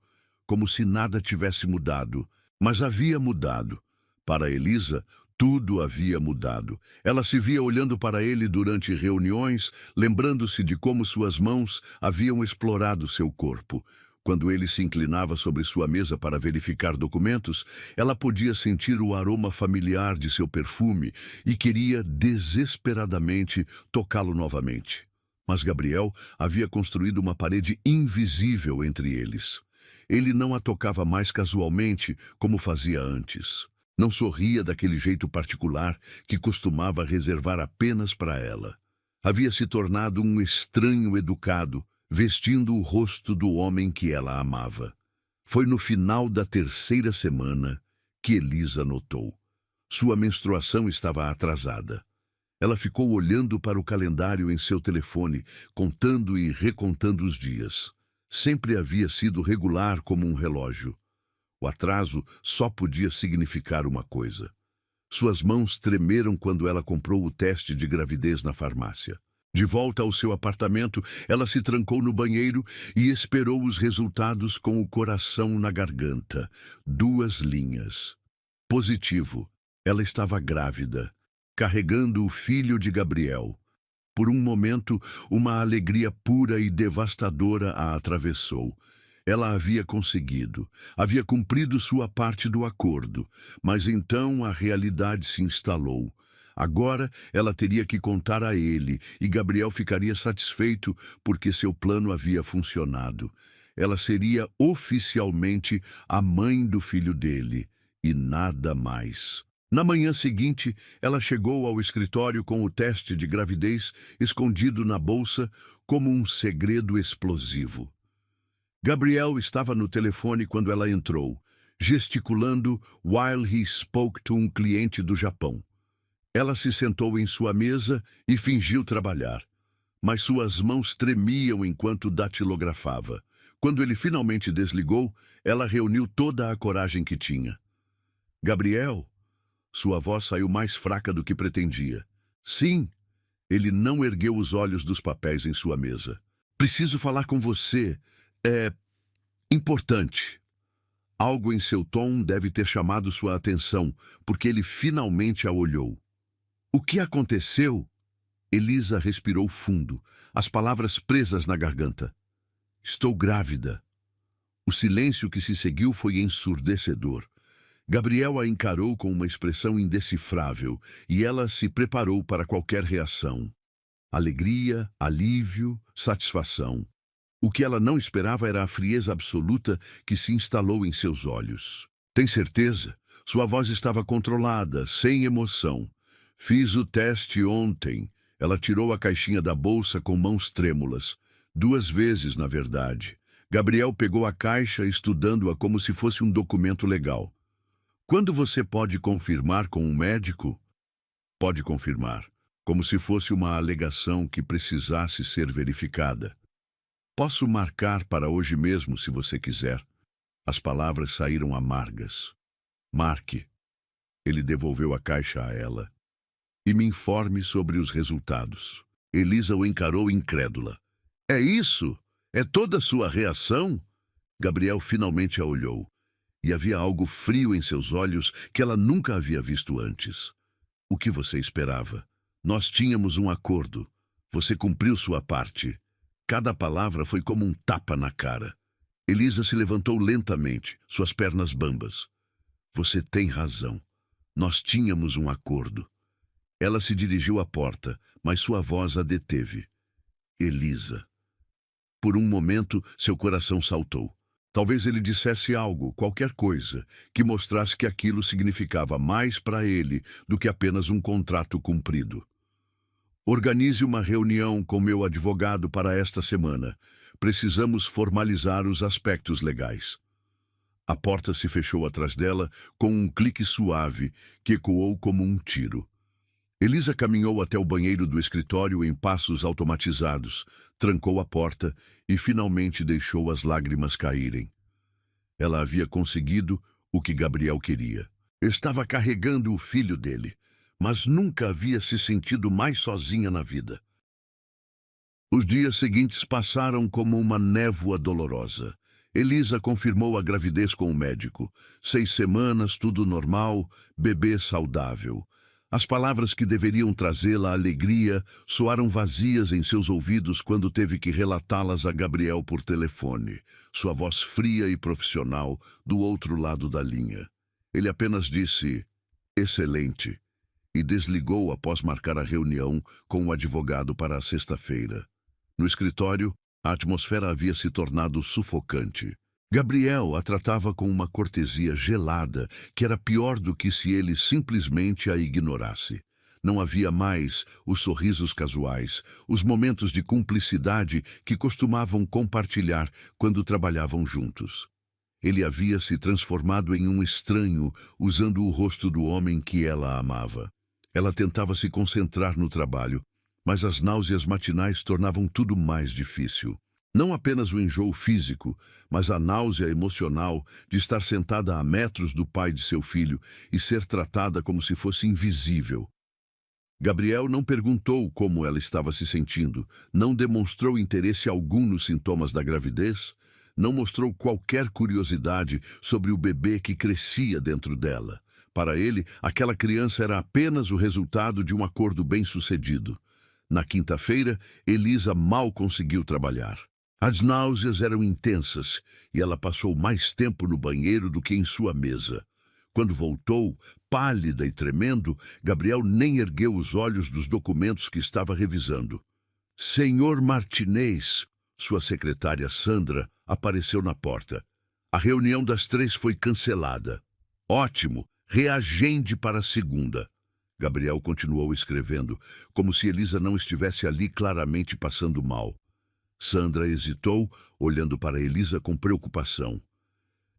como se nada tivesse mudado. Mas havia mudado. Para Elisa, tudo havia mudado. Ela se via olhando para ele durante reuniões, lembrando-se de como suas mãos haviam explorado seu corpo. Quando ele se inclinava sobre sua mesa para verificar documentos, ela podia sentir o aroma familiar de seu perfume e queria desesperadamente tocá-lo novamente. Mas Gabriel havia construído uma parede invisível entre eles. Ele não a tocava mais casualmente, como fazia antes. Não sorria daquele jeito particular que costumava reservar apenas para ela. Havia se tornado um estranho educado, vestindo o rosto do homem que ela amava. Foi no final da terceira semana que Elisa notou. Sua menstruação estava atrasada. Ela ficou olhando para o calendário em seu telefone, contando e recontando os dias. Sempre havia sido regular como um relógio. O atraso só podia significar uma coisa. Suas mãos tremeram quando ela comprou o teste de gravidez na farmácia. De volta ao seu apartamento, ela se trancou no banheiro e esperou os resultados com o coração na garganta. 2 linhas. Positivo. Ela estava grávida, carregando o filho de Gabriel. Por um momento, uma alegria pura e devastadora a atravessou. Ela havia conseguido, havia cumprido sua parte do acordo, mas então a realidade se instalou. Agora ela teria que contar a ele, e Gabriel ficaria satisfeito porque seu plano havia funcionado. Ela seria oficialmente a mãe do filho dele, e nada mais. Na manhã seguinte, ela chegou ao escritório com o teste de gravidez escondido na bolsa como um segredo explosivo. Gabriel estava no telefone quando ela entrou, gesticulando while he spoke to um cliente do Japão. Ela se sentou em sua mesa e fingiu trabalhar, mas suas mãos tremiam enquanto datilografava. Quando ele finalmente desligou, ela reuniu toda a coragem que tinha. Gabriel? Sua voz saiu mais fraca do que pretendia. Sim. Ele não ergueu os olhos dos papéis em sua mesa. Preciso falar com você. É importante. Algo em seu tom deve ter chamado sua atenção, porque ele finalmente a olhou. O que aconteceu? Elisa respirou fundo, as palavras presas na garganta. Estou grávida. O silêncio que se seguiu foi ensurdecedor. Gabriel a encarou com uma expressão indecifrável e ela se preparou para qualquer reação. Alegria, alívio, satisfação. O que ela não esperava era a frieza absoluta que se instalou em seus olhos. Tem certeza? Sua voz estava controlada, sem emoção. Fiz o teste ontem. Ela tirou a caixinha da bolsa com mãos trêmulas. 2 vezes, na verdade. Gabriel pegou a caixa, estudando-a como se fosse um documento legal. Quando você pode confirmar com um médico? Pode confirmar, como se fosse uma alegação que precisasse ser verificada. Posso marcar para hoje mesmo, se você quiser. As palavras saíram amargas. Marque. Ele devolveu a caixa a ela. E me informe sobre os resultados. Elisa o encarou incrédula. É isso? É toda a sua reação? Gabriel finalmente a olhou, e havia algo frio em seus olhos que ela nunca havia visto antes. O que você esperava? Nós tínhamos um acordo. Você cumpriu sua parte. Cada palavra foi como um tapa na cara. Elisa se levantou lentamente, suas pernas bambas. Você tem razão. Nós tínhamos um acordo. Ela se dirigiu à porta, mas sua voz a deteve. Elisa. Por um momento, seu coração saltou. Talvez ele dissesse algo, qualquer coisa, que mostrasse que aquilo significava mais para ele do que apenas um contrato cumprido. Organize uma reunião com meu advogado para esta semana. Precisamos formalizar os aspectos legais. A porta se fechou atrás dela com um clique suave que ecoou como um tiro. Elisa caminhou até o banheiro do escritório em passos automatizados, trancou a porta e finalmente deixou as lágrimas caírem. Ela havia conseguido o que Gabriel queria. Estava carregando o filho dele, mas nunca havia se sentido mais sozinha na vida. Os dias seguintes passaram como uma névoa dolorosa. Elisa confirmou a gravidez com o médico. 6 semanas, tudo normal, bebê saudável. As palavras que deveriam trazê-la alegria soaram vazias em seus ouvidos quando teve que relatá-las a Gabriel por telefone, sua voz fria e profissional do outro lado da linha. Ele apenas disse, excelente, e desligou após marcar a reunião com o advogado para a sexta-feira. No escritório, a atmosfera havia se tornado sufocante. Gabriel a tratava com uma cortesia gelada, que era pior do que se ele simplesmente a ignorasse. Não havia mais os sorrisos casuais, os momentos de cumplicidade que costumavam compartilhar quando trabalhavam juntos. Ele havia se transformado em um estranho, usando o rosto do homem que ela amava. Ela tentava se concentrar no trabalho, mas as náuseas matinais tornavam tudo mais difícil. Não apenas o enjoo físico, mas a náusea emocional de estar sentada a metros do pai de seu filho e ser tratada como se fosse invisível. Gabriel não perguntou como ela estava se sentindo, não demonstrou interesse algum nos sintomas da gravidez, não mostrou qualquer curiosidade sobre o bebê que crescia dentro dela. Para ele, aquela criança era apenas o resultado de um acordo bem-sucedido. Na quinta-feira, Elisa mal conseguiu trabalhar. As náuseas eram intensas e ela passou mais tempo no banheiro do que em sua mesa. Quando voltou, pálida e tremendo, Gabriel nem ergueu os olhos dos documentos que estava revisando. Senhor Martinez, sua secretária Sandra, apareceu na porta. A reunião das 3 foi cancelada. Ótimo, reagende para a segunda. Gabriel continuou escrevendo, como se Elisa não estivesse ali claramente passando mal. Sandra hesitou, olhando para Elisa com preocupação.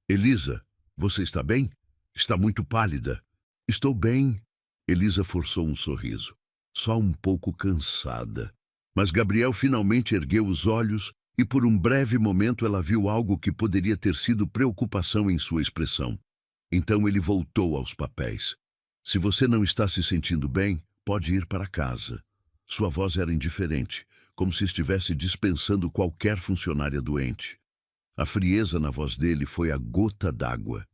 Elisa, você está bem? Está muito pálida. Estou bem. Elisa forçou um sorriso. Só um pouco cansada. Mas Gabriel finalmente ergueu os olhos e por um breve momento ela viu algo que poderia ter sido preocupação em sua expressão. Então ele voltou aos papéis. Se você não está se sentindo bem, pode ir para casa. Sua voz era indiferente, como se estivesse dispensando qualquer funcionária doente. A frieza na voz dele foi a gota d'água.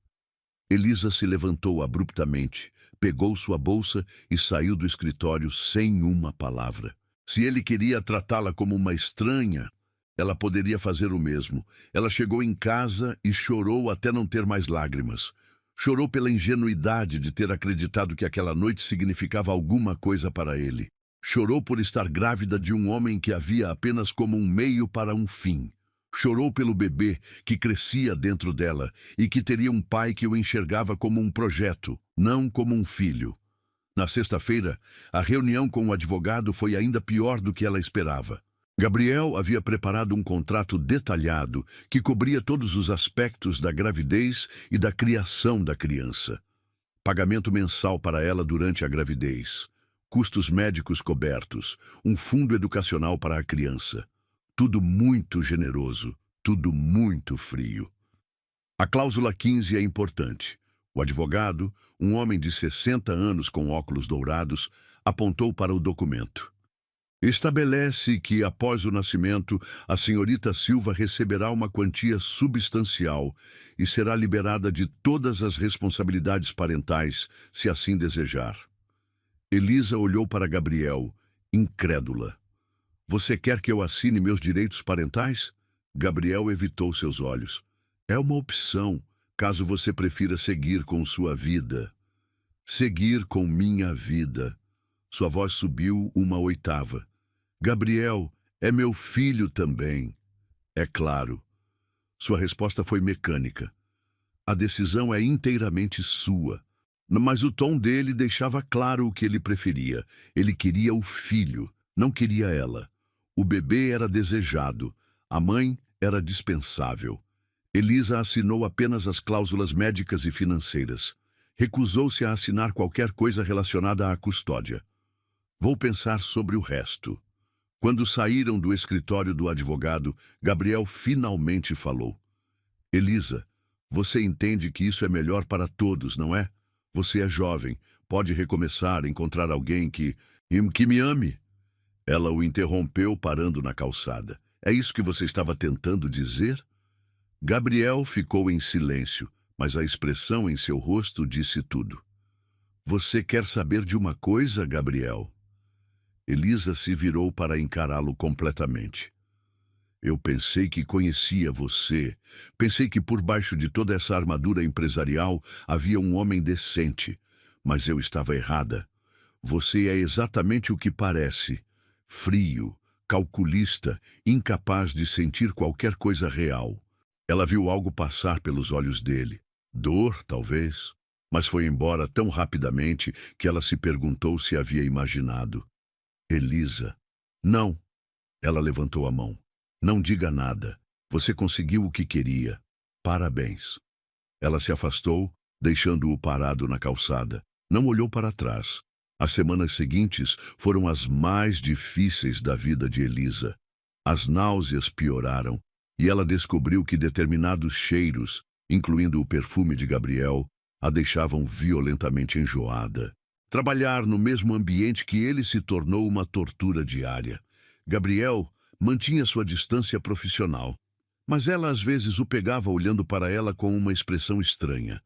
Elisa se levantou abruptamente, pegou sua bolsa e saiu do escritório sem uma palavra. Se ele queria tratá-la como uma estranha, ela poderia fazer o mesmo. Ela chegou em casa e chorou até não ter mais lágrimas. Chorou pela ingenuidade de ter acreditado que aquela noite significava alguma coisa para ele. Chorou por estar grávida de um homem que a via apenas como um meio para um fim. Chorou pelo bebê que crescia dentro dela e que teria um pai que o enxergava como um projeto, não como um filho. Na sexta-feira, a reunião com o advogado foi ainda pior do que ela esperava. Gabriel havia preparado um contrato detalhado que cobria todos os aspectos da gravidez e da criação da criança. Pagamento mensal para ela durante a gravidez, custos médicos cobertos, um fundo educacional para a criança. Tudo muito generoso, tudo muito frio. A cláusula 15 é importante. O advogado, um homem de 60 anos com óculos dourados, apontou para o documento. Estabelece que, após o nascimento, a senhorita Silva receberá uma quantia substancial e será liberada de todas as responsabilidades parentais, se assim desejar. Elisa olhou para Gabriel, incrédula. Você quer que eu assine meus direitos parentais? Gabriel evitou seus olhos. É uma opção, caso você prefira seguir com sua vida. Seguir com minha vida. Sua voz subiu uma oitava. Gabriel, é meu filho também. É claro. Sua resposta foi mecânica. A decisão é inteiramente sua. Mas o tom dele deixava claro o que ele preferia. Ele queria o filho, não queria ela. O bebê era desejado. A mãe era dispensável. Elisa assinou apenas as cláusulas médicas e financeiras. Recusou-se a assinar qualquer coisa relacionada à custódia. Vou pensar sobre o resto. Quando saíram do escritório do advogado, Gabriel finalmente falou. Elisa, você entende que isso é melhor para todos, não é? Você é jovem, pode recomeçar, encontrar alguém que me ame. Ela o interrompeu parando na calçada. É isso que você estava tentando dizer? Gabriel ficou em silêncio, mas a expressão em seu rosto disse tudo. Você quer saber de uma coisa, Gabriel? Elisa se virou para encará-lo completamente. Eu pensei que conhecia você. Pensei que por baixo de toda essa armadura empresarial havia um homem decente. Mas eu estava errada. Você é exatamente o que parece. Frio, calculista, incapaz de sentir qualquer coisa real. Ela viu algo passar pelos olhos dele. Dor, talvez. Mas foi embora tão rapidamente que ela se perguntou se havia imaginado. Elisa. Não. Ela levantou a mão. Não diga nada. Você conseguiu o que queria. Parabéns. Ela se afastou, deixando-o parado na calçada. Não olhou para trás. As semanas seguintes foram as mais difíceis da vida de Elisa. As náuseas pioraram, e ela descobriu que determinados cheiros, incluindo o perfume de Gabriel, a deixavam violentamente enjoada. Trabalhar no mesmo ambiente que ele se tornou uma tortura diária. Gabriel mantinha sua distância profissional, mas ela às vezes o pegava olhando para ela com uma expressão estranha.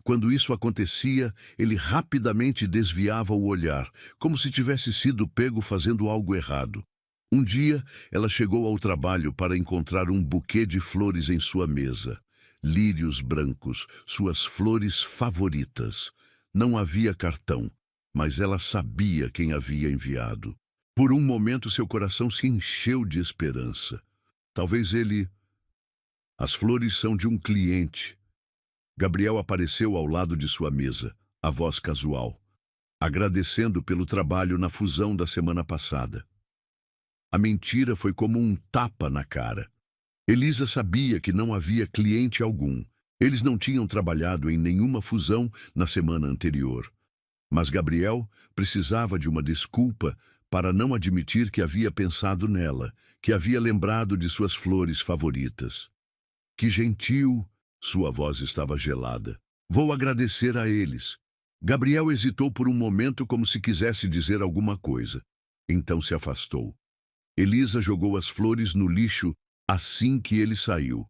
Quando isso acontecia, ele rapidamente desviava o olhar, como se tivesse sido pego fazendo algo errado. Um dia, ela chegou ao trabalho para encontrar um buquê de flores em sua mesa. Lírios brancos, suas flores favoritas. Não havia cartão, mas ela sabia quem havia enviado. Por um momento, seu coração se encheu de esperança. Talvez ele... As flores são de um cliente. Gabriel apareceu ao lado de sua mesa, a voz casual, agradecendo pelo trabalho na fusão da semana passada. A mentira foi como um tapa na cara. Elisa sabia que não havia cliente algum. Eles não tinham trabalhado em nenhuma fusão na semana anterior. Mas Gabriel precisava de uma desculpa para não admitir que havia pensado nela, que havia lembrado de suas flores favoritas. Que gentil! Sua voz estava gelada. Vou agradecer a eles. Gabriel hesitou por um momento como se quisesse dizer alguma coisa. Então se afastou. Elisa jogou as flores no lixo assim que ele saiu.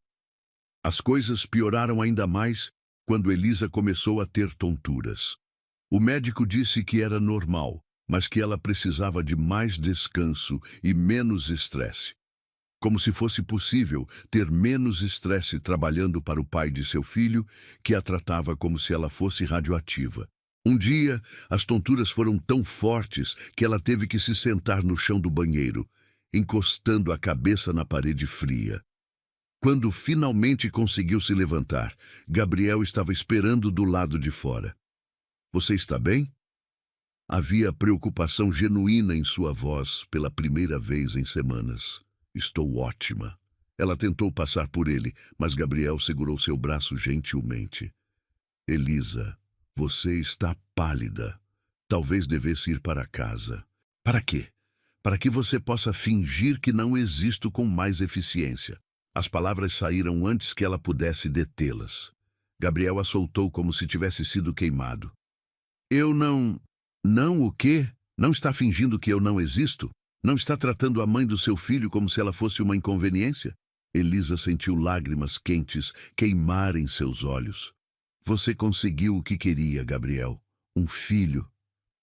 As coisas pioraram ainda mais quando Elisa começou a ter tonturas. O médico disse que era normal, mas que ela precisava de mais descanso e menos estresse. Como se fosse possível ter menos estresse trabalhando para o pai de seu filho, que a tratava como se ela fosse radioativa. Um dia, as tonturas foram tão fortes que ela teve que se sentar no chão do banheiro, encostando a cabeça na parede fria. Quando finalmente conseguiu se levantar, Gabriel estava esperando do lado de fora. Você está bem? Havia preocupação genuína em sua voz pela primeira vez em semanas. Estou ótima. Ela tentou passar por ele, mas Gabriel segurou seu braço gentilmente. Elisa, você está pálida. Talvez devesse ir para casa. Para quê? Para que você possa fingir que não existo com mais eficiência. As palavras saíram antes que ela pudesse detê-las. Gabriel a soltou como se tivesse sido queimado. Eu não... Não o quê? Não está fingindo que eu não existo? Não está tratando a mãe do seu filho como se ela fosse uma inconveniência? Elisa sentiu lágrimas quentes queimarem seus olhos. Você conseguiu o que queria, Gabriel. Um filho.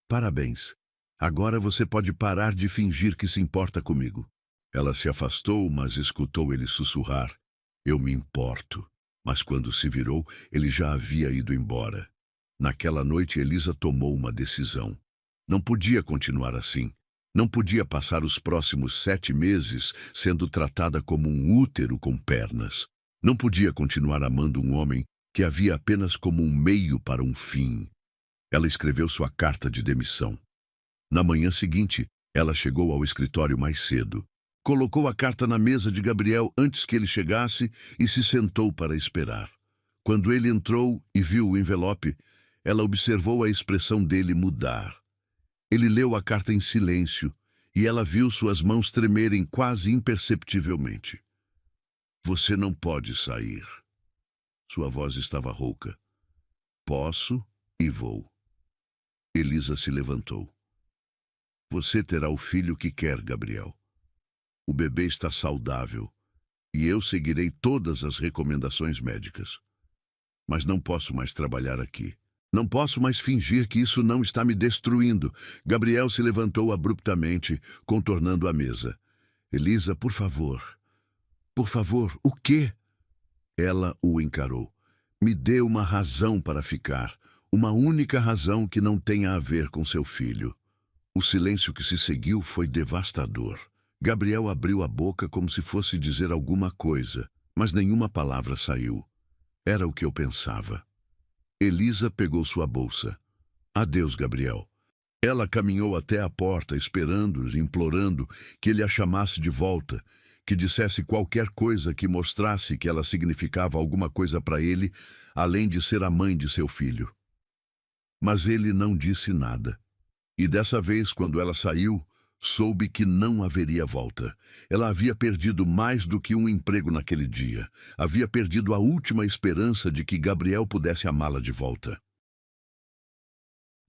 Parabéns. Agora você pode parar de fingir que se importa comigo. Ela se afastou, mas escutou ele sussurrar. Eu me importo. Mas quando se virou, ele já havia ido embora. Naquela noite, Elisa tomou uma decisão. Não podia continuar assim. Não podia passar os próximos 7 meses sendo tratada como um útero com pernas. Não podia continuar amando um homem que a via apenas como um meio para um fim. Ela escreveu sua carta de demissão. Na manhã seguinte, ela chegou ao escritório mais cedo. Colocou a carta na mesa de Gabriel antes que ele chegasse e se sentou para esperar. Quando ele entrou e viu o envelope, ela observou a expressão dele mudar. Ele leu a carta em silêncio e ela viu suas mãos tremerem quase imperceptivelmente. Você não pode sair. Sua voz estava rouca. Posso e vou. Elisa se levantou. Você terá o filho que quer, Gabriel. O bebê está saudável e eu seguirei todas as recomendações médicas. Mas não posso mais trabalhar aqui. Não posso mais fingir que isso não está me destruindo. Gabriel se levantou abruptamente, contornando a mesa. Elisa, por favor. Por favor, o quê? Ela o encarou. Me dê uma razão para ficar. Uma única razão que não tenha a ver com seu filho. O silêncio que se seguiu foi devastador. Gabriel abriu a boca como se fosse dizer alguma coisa, mas nenhuma palavra saiu. Era o que eu pensava. Elisa pegou sua bolsa. Adeus, Gabriel. Ela caminhou até a porta, esperando, implorando que ele a chamasse de volta, que dissesse qualquer coisa que mostrasse que ela significava alguma coisa para ele, além de ser a mãe de seu filho. Mas ele não disse nada. E dessa vez, quando ela saiu, soube que não haveria volta. Ela havia perdido mais do que um emprego naquele dia. Havia perdido a última esperança de que Gabriel pudesse amá-la de volta.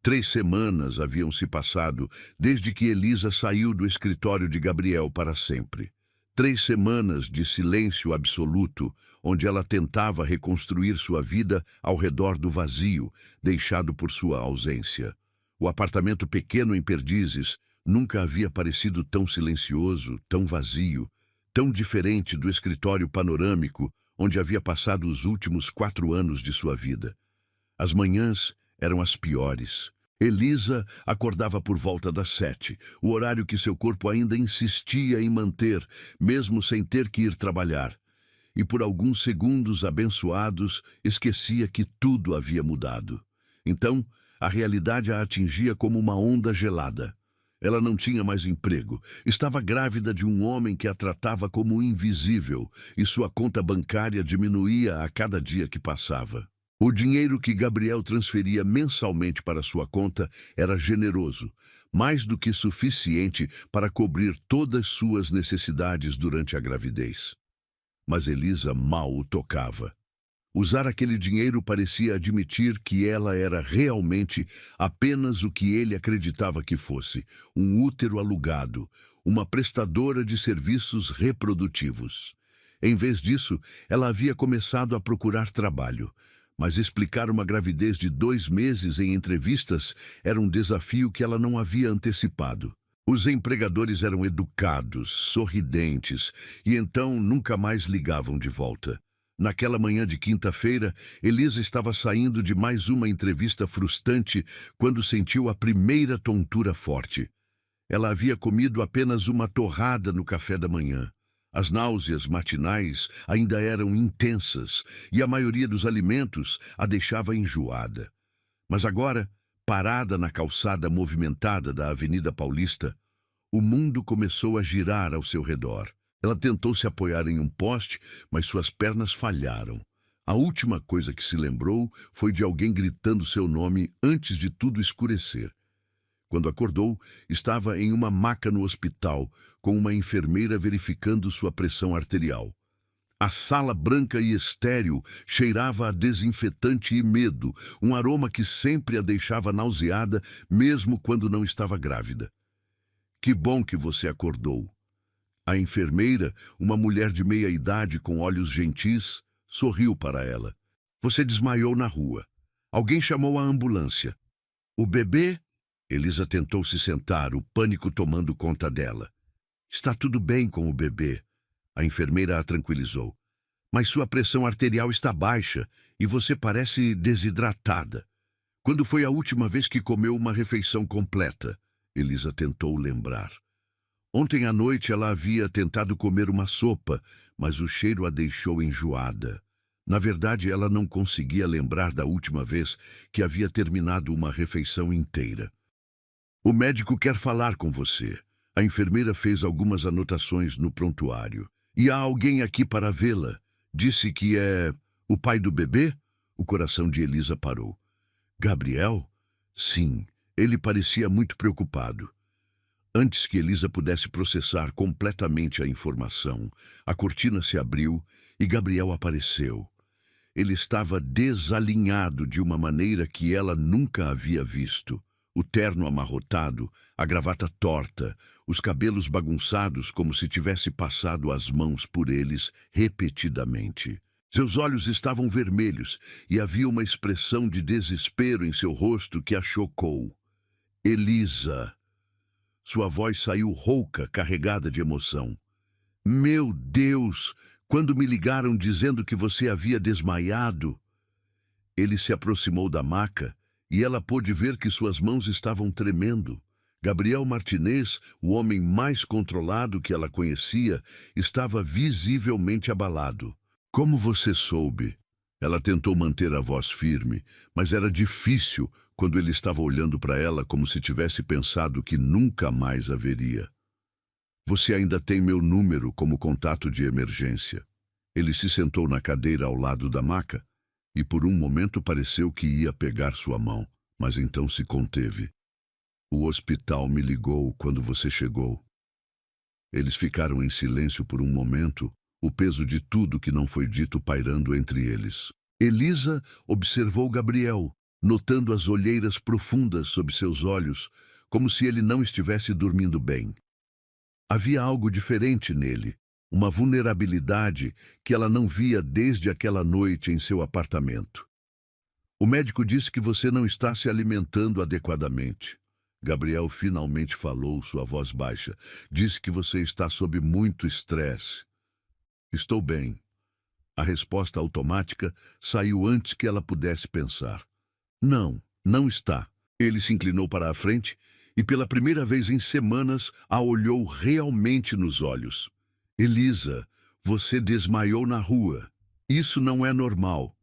3 semanas haviam se passado desde que Elisa saiu do escritório de Gabriel para sempre. 3 semanas de silêncio absoluto, onde ela tentava reconstruir sua vida ao redor do vazio, deixado por sua ausência. O apartamento pequeno em Perdizes nunca havia parecido tão silencioso, tão vazio, tão diferente do escritório panorâmico onde havia passado os últimos 4 anos de sua vida. As manhãs eram as piores. Elisa acordava por volta das 7, o horário que seu corpo ainda insistia em manter, mesmo sem ter que ir trabalhar. E por alguns segundos abençoados, esquecia que tudo havia mudado. Então, a realidade a atingia como uma onda gelada. Ela não tinha mais emprego, estava grávida de um homem que a tratava como invisível e sua conta bancária diminuía a cada dia que passava. O dinheiro que Gabriel transferia mensalmente para sua conta era generoso, mais do que suficiente para cobrir todas suas necessidades durante a gravidez. Mas Elisa mal o tocava. Usar aquele dinheiro parecia admitir que ela era realmente apenas o que ele acreditava que fosse, um útero alugado, uma prestadora de serviços reprodutivos. Em vez disso, ela havia começado a procurar trabalho, mas explicar uma gravidez de 2 meses em entrevistas era um desafio que ela não havia antecipado. Os empregadores eram educados, sorridentes, e então nunca mais ligavam de volta. Naquela manhã de quinta-feira, Elisa estava saindo de mais uma entrevista frustrante quando sentiu a primeira tontura forte. Ela havia comido apenas uma torrada no café da manhã. As náuseas matinais ainda eram intensas e a maioria dos alimentos a deixava enjoada. Mas agora, parada na calçada movimentada da Avenida Paulista, o mundo começou a girar ao seu redor. Ela tentou se apoiar em um poste, mas suas pernas falharam. A última coisa que se lembrou foi de alguém gritando seu nome antes de tudo escurecer. Quando acordou, estava em uma maca no hospital, com uma enfermeira verificando sua pressão arterial. A sala branca e estéril cheirava a desinfetante e medo, um aroma que sempre a deixava nauseada, mesmo quando não estava grávida. Que bom que você acordou. A enfermeira, uma mulher de meia idade com olhos gentis, sorriu para ela. Você desmaiou na rua. Alguém chamou a ambulância. O bebê? Elisa tentou se sentar, o pânico tomando conta dela. Está tudo bem com o bebê. A enfermeira a tranquilizou. Mas sua pressão arterial está baixa e você parece desidratada. Quando foi a última vez que comeu uma refeição completa? Elisa tentou lembrar. Ontem à noite ela havia tentado comer uma sopa, mas o cheiro a deixou enjoada. Na verdade, ela não conseguia lembrar da última vez que havia terminado uma refeição inteira. O médico quer falar com você. A enfermeira fez algumas anotações no prontuário. E há alguém aqui para vê-la. Disse que é o pai do bebê? O coração de Elisa parou. Gabriel? Sim, ele parecia muito preocupado. Antes que Elisa pudesse processar completamente a informação, a cortina se abriu e Gabriel apareceu. Ele estava desalinhado de uma maneira que ela nunca havia visto. O terno amarrotado, a gravata torta, os cabelos bagunçados como se tivesse passado as mãos por eles repetidamente. Seus olhos estavam vermelhos e havia uma expressão de desespero em seu rosto que a chocou. Elisa. Sua voz saiu rouca, carregada de emoção. Meu Deus! Quando me ligaram dizendo que você havia desmaiado... Ele se aproximou da maca e ela pôde ver que suas mãos estavam tremendo. Gabriel Martinez, o homem mais controlado que ela conhecia, estava visivelmente abalado. Como você soube? Ela tentou manter a voz firme, mas era difícil quando ele estava olhando para ela como se tivesse pensado que nunca mais a veria. Você ainda tem meu número como contato de emergência. Ele se sentou na cadeira ao lado da maca e por um momento pareceu que ia pegar sua mão, mas então se conteve. O hospital me ligou quando você chegou. Eles ficaram em silêncio por um momento, o peso de tudo que não foi dito pairando entre eles. Elisa observou Gabriel, notando as olheiras profundas sob seus olhos, como se ele não estivesse dormindo bem. Havia algo diferente nele, uma vulnerabilidade que ela não via desde aquela noite em seu apartamento. O médico disse que você não está se alimentando adequadamente. Gabriel finalmente falou, sua voz baixa. Disse que você está sob muito estresse. Estou bem. A resposta automática saiu antes que ela pudesse pensar. Não, não está. Ele se inclinou para a frente e pela primeira vez em semanas a olhou realmente nos olhos. Elisa, você desmaiou na rua. Isso não é normal.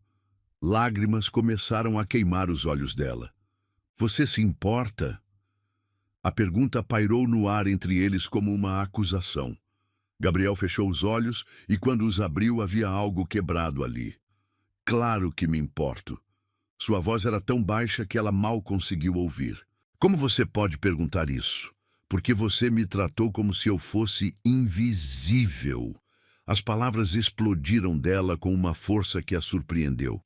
Lágrimas começaram a queimar os olhos dela. Você se importa? A pergunta pairou no ar entre eles como uma acusação. Gabriel fechou os olhos e quando os abriu havia algo quebrado ali. Claro que me importo. Sua voz era tão baixa que ela mal conseguiu ouvir. Como você pode perguntar isso? Porque você me tratou como se eu fosse invisível. As palavras explodiram dela com uma força que a surpreendeu.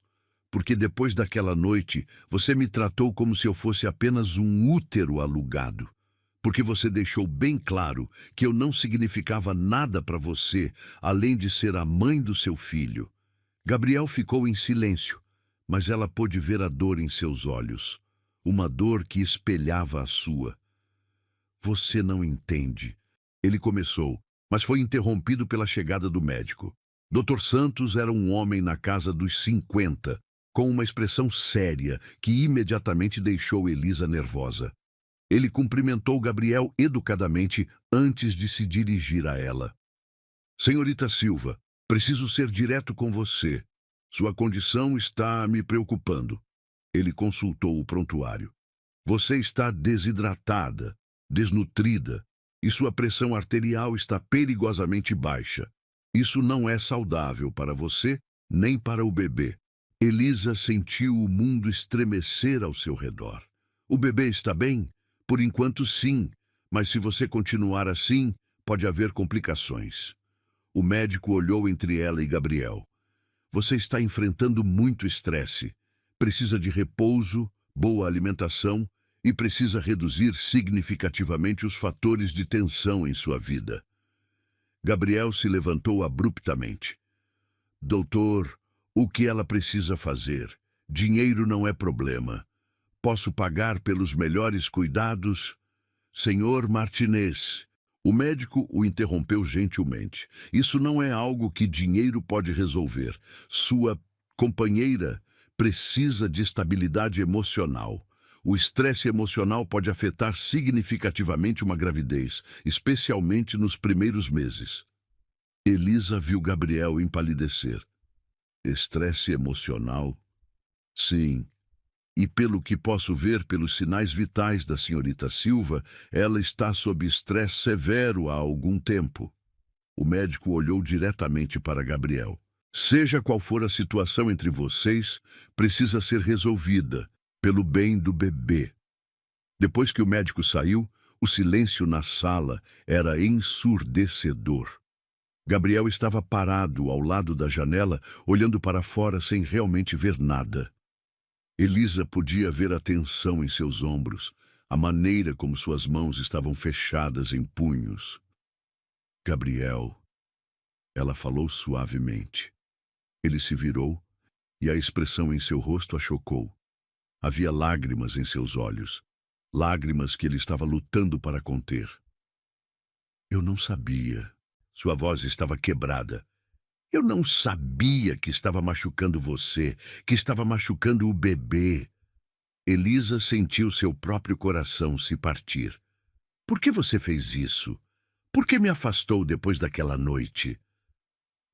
Porque depois daquela noite, você me tratou como se eu fosse apenas um útero alugado. Porque você deixou bem claro que eu não significava nada para você, além de ser a mãe do seu filho. Gabriel ficou em silêncio, mas ela pôde ver a dor em seus olhos. Uma dor que espelhava a sua. Você não entende. Ele começou, mas foi interrompido pela chegada do médico. Dr. Santos era um homem na casa dos 50, com uma expressão séria que imediatamente deixou Elisa nervosa. Ele cumprimentou Gabriel educadamente antes de se dirigir a ela. Senhorita Silva, preciso ser direto com você. Sua condição está me preocupando. Ele consultou o prontuário. Você está desidratada, desnutrida, e sua pressão arterial está perigosamente baixa. Isso não é saudável para você, nem para o bebê. Elisa sentiu o mundo estremecer ao seu redor. O bebê está bem? Por enquanto, sim, mas se você continuar assim, pode haver complicações. O médico olhou entre ela e Gabriel. Você está enfrentando muito estresse. Precisa de repouso, boa alimentação e precisa reduzir significativamente os fatores de tensão em sua vida. Gabriel se levantou abruptamente. Doutor, o que ela precisa fazer? Dinheiro não é problema. Posso pagar pelos melhores cuidados? Senhor Martinez, o médico o interrompeu gentilmente. Isso não é algo que dinheiro pode resolver. Sua companheira precisa de estabilidade emocional. O estresse emocional pode afetar significativamente uma gravidez, especialmente nos primeiros meses. Elisa viu Gabriel empalidecer. Estresse emocional? Sim. E pelo que posso ver pelos sinais vitais da senhorita Silva, ela está sob estresse severo há algum tempo. O médico olhou diretamente para Gabriel. Seja qual for a situação entre vocês, precisa ser resolvida, pelo bem do bebê. Depois que o médico saiu, o silêncio na sala era ensurdecedor. Gabriel estava parado ao lado da janela, olhando para fora sem realmente ver nada. Elisa podia ver a tensão em seus ombros, a maneira como suas mãos estavam fechadas em punhos. Gabriel, ela falou suavemente. Ele se virou e a expressão em seu rosto a chocou. Havia lágrimas em seus olhos, lágrimas que ele estava lutando para conter. Eu não sabia. Sua voz estava quebrada. Eu não sabia que estava machucando você, que estava machucando o bebê. Elisa sentiu seu próprio coração se partir. Por que você fez isso? Por que me afastou depois daquela noite?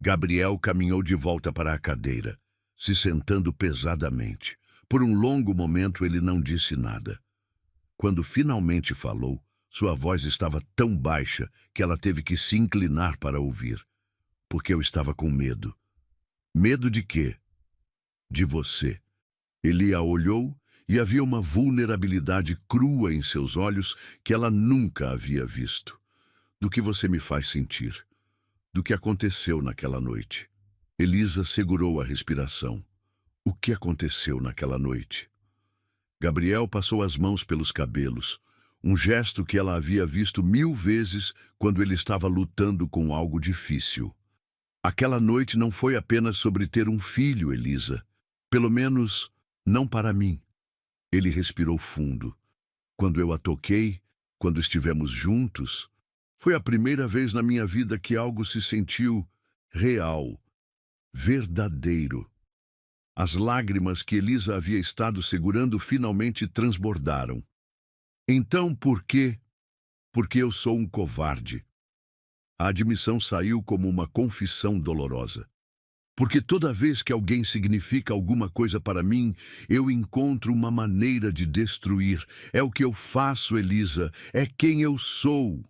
Gabriel caminhou de volta para a cadeira, se sentando pesadamente. Por um longo momento ele não disse nada. Quando finalmente falou, sua voz estava tão baixa que ela teve que se inclinar para ouvir. Porque eu estava com medo. Medo de quê? De você. Ele a olhou e havia uma vulnerabilidade crua em seus olhos que ela nunca havia visto. Do que você me faz sentir? Do que aconteceu naquela noite? Elisa segurou a respiração. O que aconteceu naquela noite? Gabriel passou as mãos pelos cabelos, um gesto que ela havia visto 1000 vezes quando ele estava lutando com algo difícil. Aquela noite não foi apenas sobre ter um filho, Elisa. Pelo menos, não para mim. Ele respirou fundo. Quando eu a toquei, quando estivemos juntos, foi a primeira vez na minha vida que algo se sentiu real, verdadeiro. As lágrimas que Elisa havia estado segurando finalmente transbordaram. Então, por quê? Porque eu sou um covarde. A admissão saiu como uma confissão dolorosa. Porque toda vez que alguém significa alguma coisa para mim, eu encontro uma maneira de destruir. É o que eu faço, Elisa. É quem eu sou.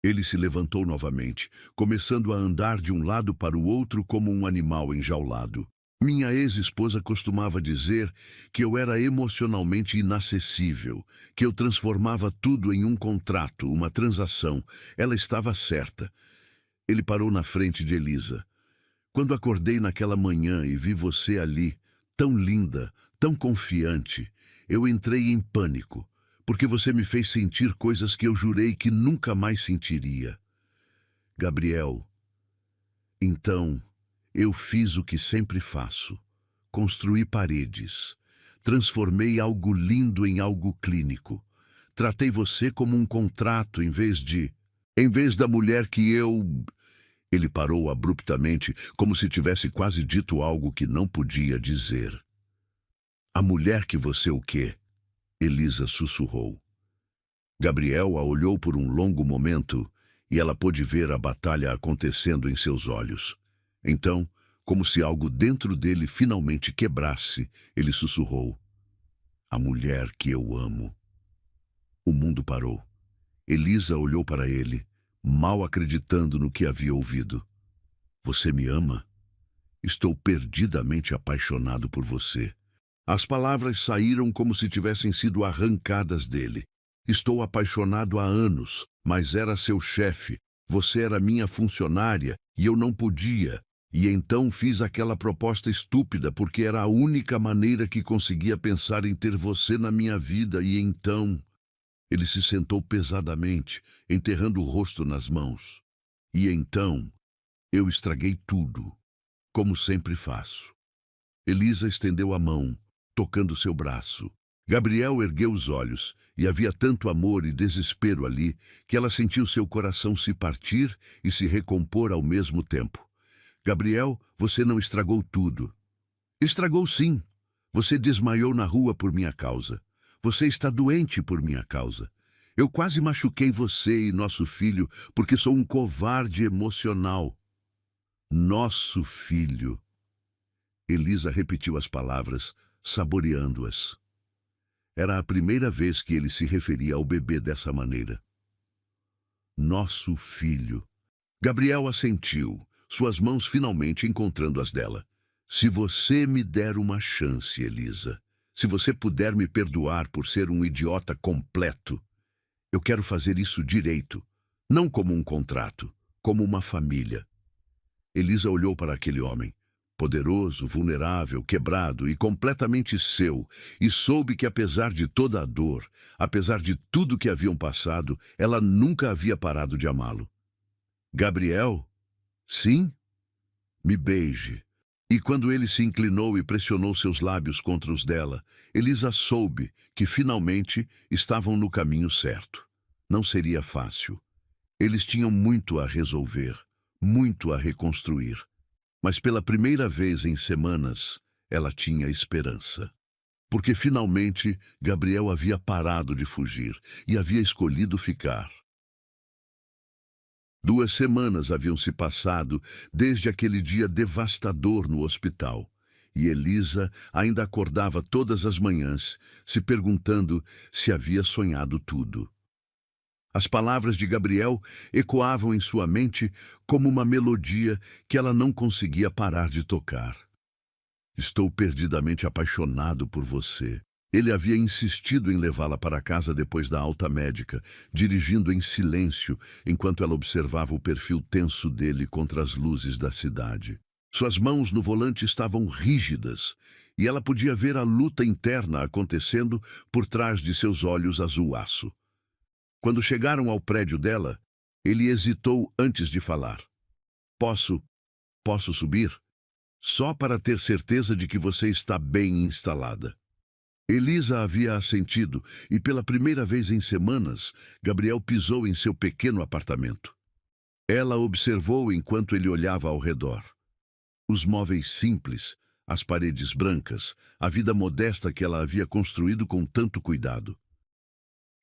Ele se levantou novamente, começando a andar de um lado para o outro como um animal enjaulado. Minha ex-esposa costumava dizer que eu era emocionalmente inacessível, que eu transformava tudo em um contrato, uma transação. Ela estava certa. Ele parou na frente de Elisa. Quando acordei naquela manhã e vi você ali, tão linda, tão confiante, eu entrei em pânico, porque você me fez sentir coisas que eu jurei que nunca mais sentiria. Gabriel, então, eu fiz o que sempre faço. Construí paredes. Transformei algo lindo em algo clínico. Tratei você como um contrato em vez da mulher que eu... Ele parou abruptamente, como se tivesse quase dito algo que não podia dizer. A mulher que você o quê? Elisa sussurrou. Gabriel a olhou por um longo momento e ela pôde ver a batalha acontecendo em seus olhos. Então, como se algo dentro dele finalmente quebrasse, ele sussurrou. A mulher que eu amo. O mundo parou. Elisa olhou para ele, mal acreditando no que havia ouvido. Você me ama? Estou perdidamente apaixonado por você. As palavras saíram como se tivessem sido arrancadas dele. Estou apaixonado há anos, mas era seu chefe. Você era minha funcionária e eu não podia. E então fiz aquela proposta estúpida, porque era a única maneira que conseguia pensar em ter você na minha vida. E então... Ele se sentou pesadamente, enterrando o rosto nas mãos. E então, eu estraguei tudo, como sempre faço. Elisa estendeu a mão, tocando seu braço. Gabriel ergueu os olhos, e havia tanto amor e desespero ali, que ela sentiu seu coração se partir e se recompor ao mesmo tempo. Gabriel, você não estragou tudo. Estragou sim. Você desmaiou na rua por minha causa. Você está doente por minha causa. Eu quase machuquei você e nosso filho porque sou um covarde emocional. Nosso filho. Elisa repetiu as palavras, saboreando-as. Era a primeira vez que ele se referia ao bebê dessa maneira. Nosso filho. Gabriel assentiu, suas mãos finalmente encontrando as dela. Se você me der uma chance, Elisa, se você puder me perdoar por ser um idiota completo, eu quero fazer isso direito, não como um contrato, como uma família. Elisa olhou para aquele homem, poderoso, vulnerável, quebrado e completamente seu, e soube que apesar de toda a dor, apesar de tudo que haviam passado, ela nunca havia parado de amá-lo. Gabriel? Sim? Me beije. E quando ele se inclinou e pressionou seus lábios contra os dela, Elisa soube que finalmente estavam no caminho certo. Não seria fácil. Eles tinham muito a resolver, muito a reconstruir. Mas pela primeira vez em semanas, ela tinha esperança. Porque finalmente Gabriel havia parado de fugir e havia escolhido ficar. 2 semanas haviam se passado desde aquele dia devastador no hospital, e Elisa ainda acordava todas as manhãs, se perguntando se havia sonhado tudo. As palavras de Gabriel ecoavam em sua mente como uma melodia que ela não conseguia parar de tocar. Estou perdidamente apaixonado por você. Ele havia insistido em levá-la para casa depois da alta médica, dirigindo em silêncio enquanto ela observava o perfil tenso dele contra as luzes da cidade. Suas mãos no volante estavam rígidas e ela podia ver a luta interna acontecendo por trás de seus olhos azul-aço. Quando chegaram ao prédio dela, ele hesitou antes de falar. Posso subir? Só para ter certeza de que você está bem instalada. Elisa havia assentido e pela primeira vez em semanas, Gabriel pisou em seu pequeno apartamento. Ela observou enquanto ele olhava ao redor. Os móveis simples, as paredes brancas, a vida modesta que ela havia construído com tanto cuidado.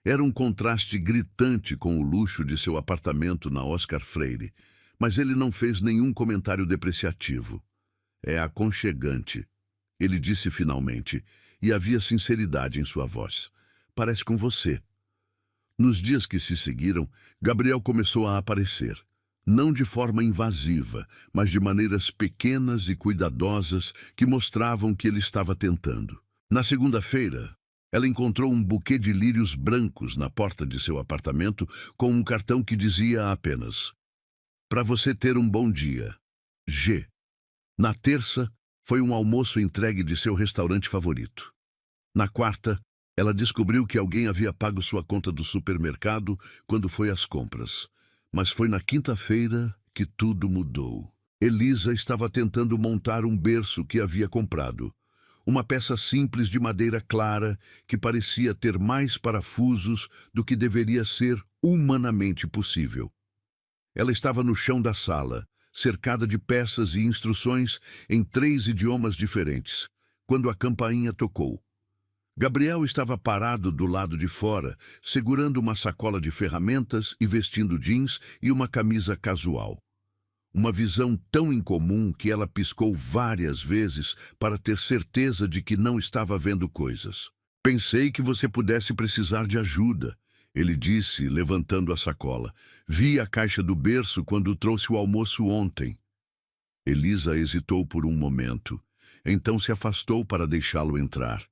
Era um contraste gritante com o luxo de seu apartamento na Oscar Freire, mas ele não fez nenhum comentário depreciativo. É aconchegante, ele disse finalmente, e havia sinceridade em sua voz. Parece com você. Nos dias que se seguiram, Gabriel começou a aparecer. Não de forma invasiva, mas de maneiras pequenas e cuidadosas que mostravam que ele estava tentando. Na segunda-feira, ela encontrou um buquê de lírios brancos na porta de seu apartamento com um cartão que dizia apenas: "Para você ter um bom dia. G." Na terça, foi um almoço entregue de seu restaurante favorito. Na quarta, ela descobriu que alguém havia pago sua conta do supermercado quando foi às compras. Mas foi na quinta-feira que tudo mudou. Elisa estava tentando montar um berço que havia comprado. Uma peça simples de madeira clara que parecia ter mais parafusos do que deveria ser humanamente possível. Ela estava no chão da sala, cercada de peças e instruções em 3 idiomas diferentes, quando a campainha tocou. Gabriel estava parado do lado de fora, segurando uma sacola de ferramentas e vestindo jeans e uma camisa casual. Uma visão tão incomum que ela piscou várias vezes para ter certeza de que não estava vendo coisas. "Pensei que você pudesse precisar de ajuda", ele disse, levantando a sacola. "Vi a caixa do berço quando trouxe o almoço ontem." Elisa hesitou por um momento, então se afastou para deixá-lo entrar.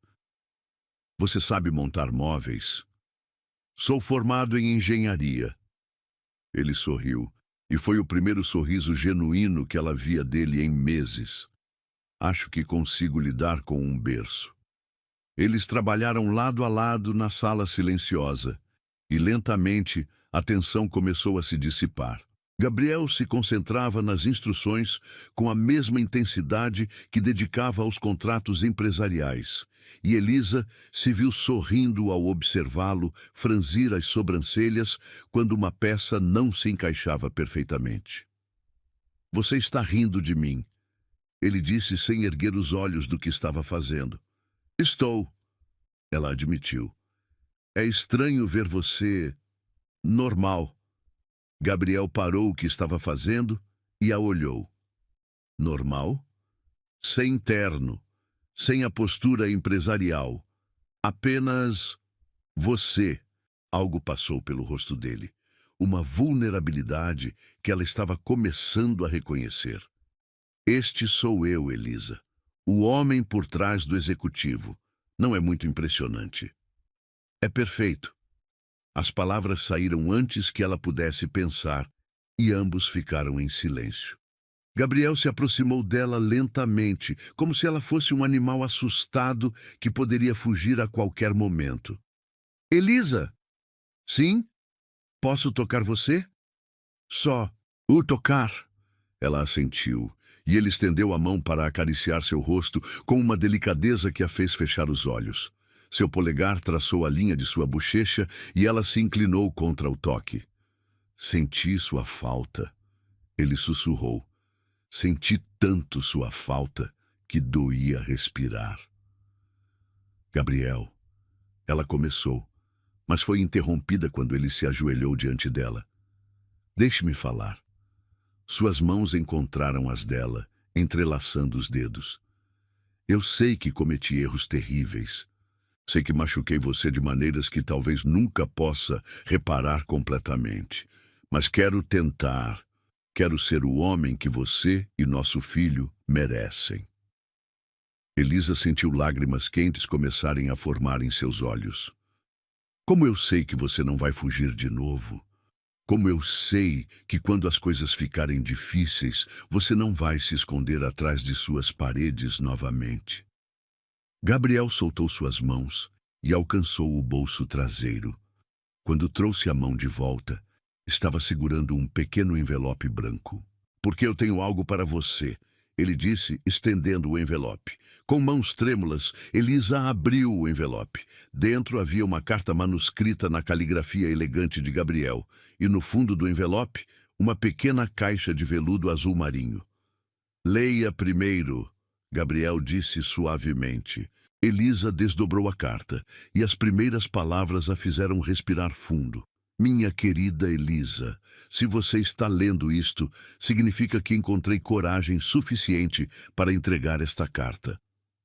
"Você sabe montar móveis?" "Sou formado em engenharia." Ele sorriu. E foi o primeiro sorriso genuíno que ela via dele em meses. Acho que consigo lidar com um berço. Eles trabalharam lado a lado na sala silenciosa, e lentamente a tensão começou a se dissipar. Gabriel se concentrava nas instruções com a mesma intensidade que dedicava aos contratos empresariais, e Elisa se viu sorrindo ao observá-lo franzir as sobrancelhas quando uma peça não se encaixava perfeitamente. "Você está rindo de mim", ele disse sem erguer os olhos do que estava fazendo. "Estou", ela admitiu. "É estranho ver você normal." Gabriel parou o que estava fazendo e a olhou. Normal? Sem terno, sem a postura empresarial. Apenas você. Algo passou pelo rosto dele. Uma vulnerabilidade que ela estava começando a reconhecer. "Este sou eu, Elisa. O homem por trás do executivo. Não é muito impressionante?" "É perfeito." As palavras saíram antes que ela pudesse pensar, e ambos ficaram em silêncio. Gabriel se aproximou dela lentamente, como se ela fosse um animal assustado que poderia fugir a qualquer momento. "Elisa!" "Sim? Posso tocar você?" "Só o tocar." Ela assentiu, e ele estendeu a mão para acariciar seu rosto com uma delicadeza que a fez fechar os olhos. Seu polegar traçou a linha de sua bochecha e ela se inclinou contra o toque. "Senti sua falta." Ele sussurrou. "Senti tanto sua falta que doía respirar." "Gabriel." Ela começou, mas foi interrompida quando ele se ajoelhou diante dela. "Deixe-me falar." Suas mãos encontraram as dela, entrelaçando os dedos. "Eu sei que cometi erros terríveis. Sei que machuquei você de maneiras que talvez nunca possa reparar completamente. Mas quero tentar. Quero ser o homem que você e nosso filho merecem." Elisa sentiu lágrimas quentes começarem a formar em seus olhos. "Como eu sei que você não vai fugir de novo? Como eu sei que quando as coisas ficarem difíceis, você não vai se esconder atrás de suas paredes novamente?" Gabriel soltou suas mãos e alcançou o bolso traseiro. Quando trouxe a mão de volta, estava segurando um pequeno envelope branco. "Porque eu tenho algo para você", ele disse, estendendo o envelope. Com mãos trêmulas, Elisa abriu o envelope. Dentro havia uma carta manuscrita na caligrafia elegante de Gabriel, e no fundo do envelope, uma pequena caixa de veludo azul marinho. "Leia primeiro", Gabriel disse suavemente. Elisa desdobrou a carta, e as primeiras palavras a fizeram respirar fundo. "Minha querida Elisa, se você está lendo isto, significa que encontrei coragem suficiente para entregar esta carta.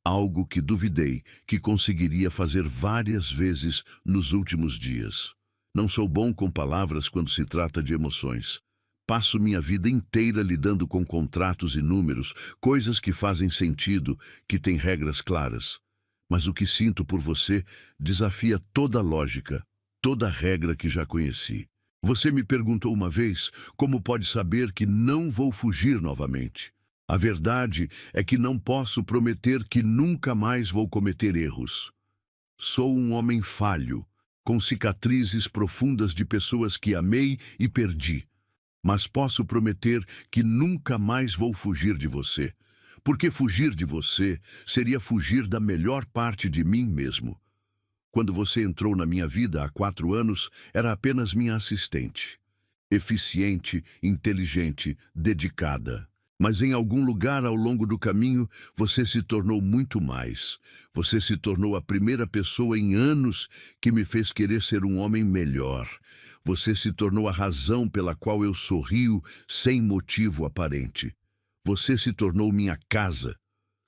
Algo que duvidei que conseguiria fazer várias vezes nos últimos dias. Não sou bom com palavras quando se trata de emoções. Passo minha vida inteira lidando com contratos e números, coisas que fazem sentido, que têm regras claras. Mas o que sinto por você desafia toda a lógica, toda a regra que já conheci. Você me perguntou uma vez como pode saber que não vou fugir novamente. A verdade é que não posso prometer que nunca mais vou cometer erros. Sou um homem falho, com cicatrizes profundas de pessoas que amei e perdi. Mas posso prometer que nunca mais vou fugir de você, porque fugir de você seria fugir da melhor parte de mim mesmo. Quando você entrou na minha vida há 4 anos, era apenas minha assistente. Eficiente, inteligente, dedicada. Mas em algum lugar ao longo do caminho, você se tornou muito mais. Você se tornou a primeira pessoa em anos que me fez querer ser um homem melhor. Você se tornou a razão pela qual eu sorrio sem motivo aparente. Você se tornou minha casa.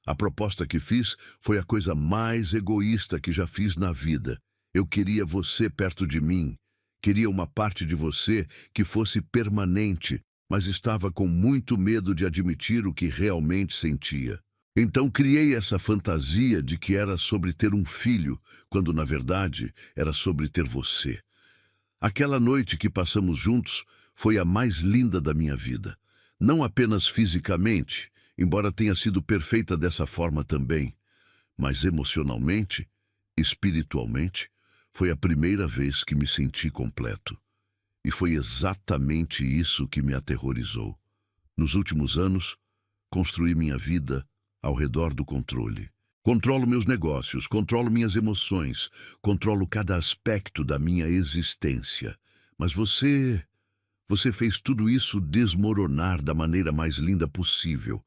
A proposta que fiz foi a coisa mais egoísta que já fiz na vida. Eu queria você perto de mim. Queria uma parte de você que fosse permanente, mas estava com muito medo de admitir o que realmente sentia. Então criei essa fantasia de que era sobre ter um filho, quando na verdade era sobre ter você. Aquela noite que passamos juntos Foi a mais linda da minha vida. Não apenas fisicamente, embora tenha sido perfeita dessa forma também, mas emocionalmente, espiritualmente, foi a primeira vez que me senti completo. E foi exatamente isso que me aterrorizou. Nos últimos anos, construí minha vida ao redor do controle. Controlo meus negócios, controlo minhas emoções, controlo cada aspecto da minha existência. Mas você fez tudo isso desmoronar da maneira mais linda possível.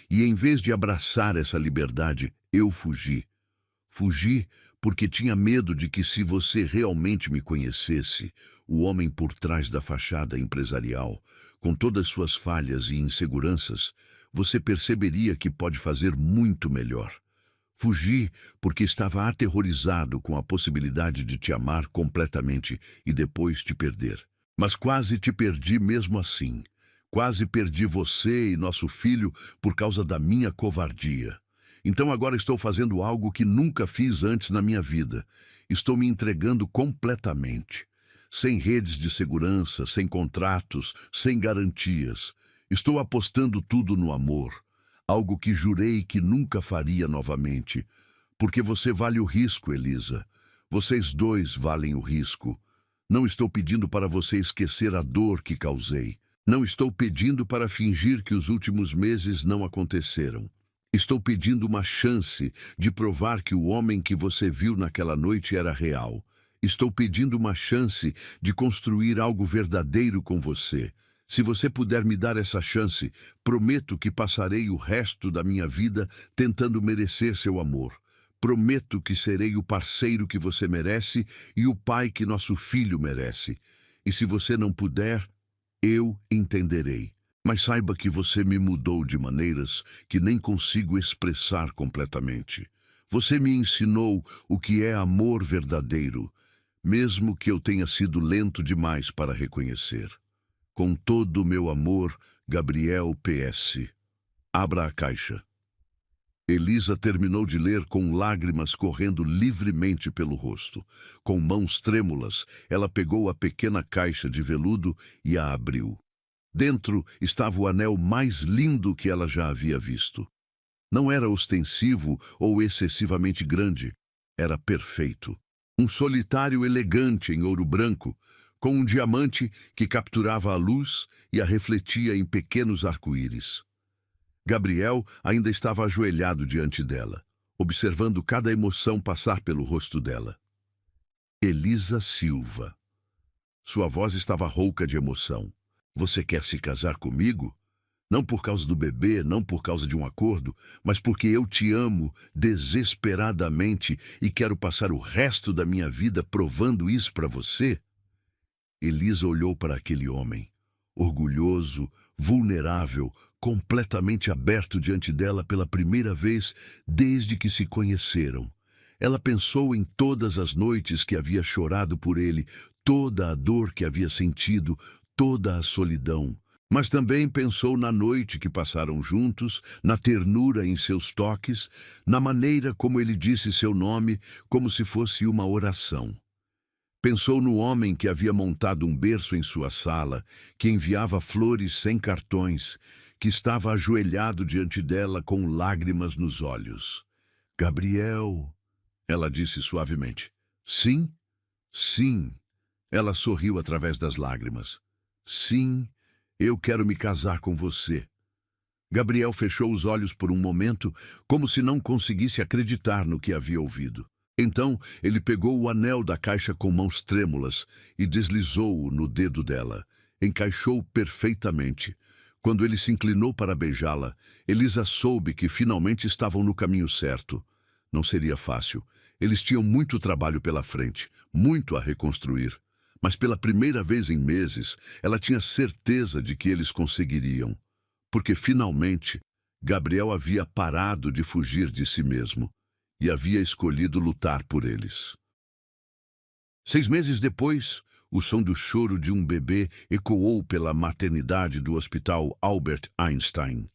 E em vez de abraçar essa liberdade, eu fugi. Fugi porque tinha medo de que, se você realmente me conhecesse, o homem por trás da fachada empresarial, com todas suas falhas e inseguranças, você perceberia que pode fazer muito melhor. Fugi porque estava aterrorizado com a possibilidade de te amar completamente e depois te perder. Mas quase te perdi mesmo assim. Quase perdi você e nosso filho por causa da minha covardia. Então agora estou fazendo algo que nunca fiz antes na minha vida. Estou me entregando completamente. Sem redes de segurança, sem contratos, sem garantias. Estou apostando tudo no amor. Algo que jurei que nunca faria novamente. Porque você vale o risco, Elisa. Vocês dois valem o risco. Não estou pedindo para você esquecer a dor que causei. Não estou pedindo para fingir que os últimos meses não aconteceram. Estou pedindo uma chance de provar que o homem que você viu naquela noite era real. Estou pedindo uma chance de construir algo verdadeiro com você. Se você puder me dar essa chance, prometo que passarei o resto da minha vida tentando merecer seu amor. Prometo que serei o parceiro que você merece e o pai que nosso filho merece. E se você não puder, eu entenderei. Mas saiba que você me mudou de maneiras que nem consigo expressar completamente. Você me ensinou o que é amor verdadeiro, mesmo que eu tenha sido lento demais para reconhecer. Com todo o meu amor, Gabriel PS. Abra a caixa. Elisa terminou de ler com lágrimas correndo livremente pelo rosto. Com mãos trêmulas, ela pegou a pequena caixa de veludo e a abriu. Dentro estava o anel mais lindo que ela já havia visto. Não era ostensivo ou excessivamente grande. Era perfeito. Um solitário elegante em ouro branco, com um diamante que capturava a luz e a refletia em pequenos arco-íris. Gabriel ainda estava ajoelhado diante dela, observando cada emoção passar pelo rosto dela. Elisa Silva. Sua voz estava rouca de emoção. Você quer se casar comigo? Não por causa do bebê, não por causa de um acordo, mas porque eu te amo desesperadamente e quero passar o resto da minha vida provando isso para você? Elisa olhou para aquele homem, orgulhoso, vulnerável, completamente aberto diante dela pela primeira vez desde que se conheceram. Ela pensou em todas as noites que havia chorado por ele, toda a dor que havia sentido, toda a solidão. Mas também pensou na noite que passaram juntos, na ternura em seus toques, na maneira como ele disse seu nome, como se fosse uma oração. Pensou no homem que havia montado um berço em sua sala, que enviava flores sem cartões, que estava ajoelhado diante dela com lágrimas nos olhos. Gabriel, ela disse suavemente. Sim, sim. Ela sorriu através das lágrimas. Sim, eu quero me casar com você. Gabriel fechou os olhos por um momento, como se não conseguisse acreditar no que havia ouvido. Então, ele pegou o anel da caixa com mãos trêmulas e deslizou-o no dedo dela. Encaixou perfeitamente. Quando ele se inclinou para beijá-la, Elisa soube que finalmente estavam no caminho certo. Não seria fácil. Eles tinham muito trabalho pela frente, muito a reconstruir. Mas pela primeira vez em meses, ela tinha certeza de que eles conseguiriam. Porque finalmente, Gabriel havia parado de fugir de si mesmo e havia escolhido lutar por eles. 6 meses depois, o som do choro de um bebê ecoou pela maternidade do Hospital Albert Einstein.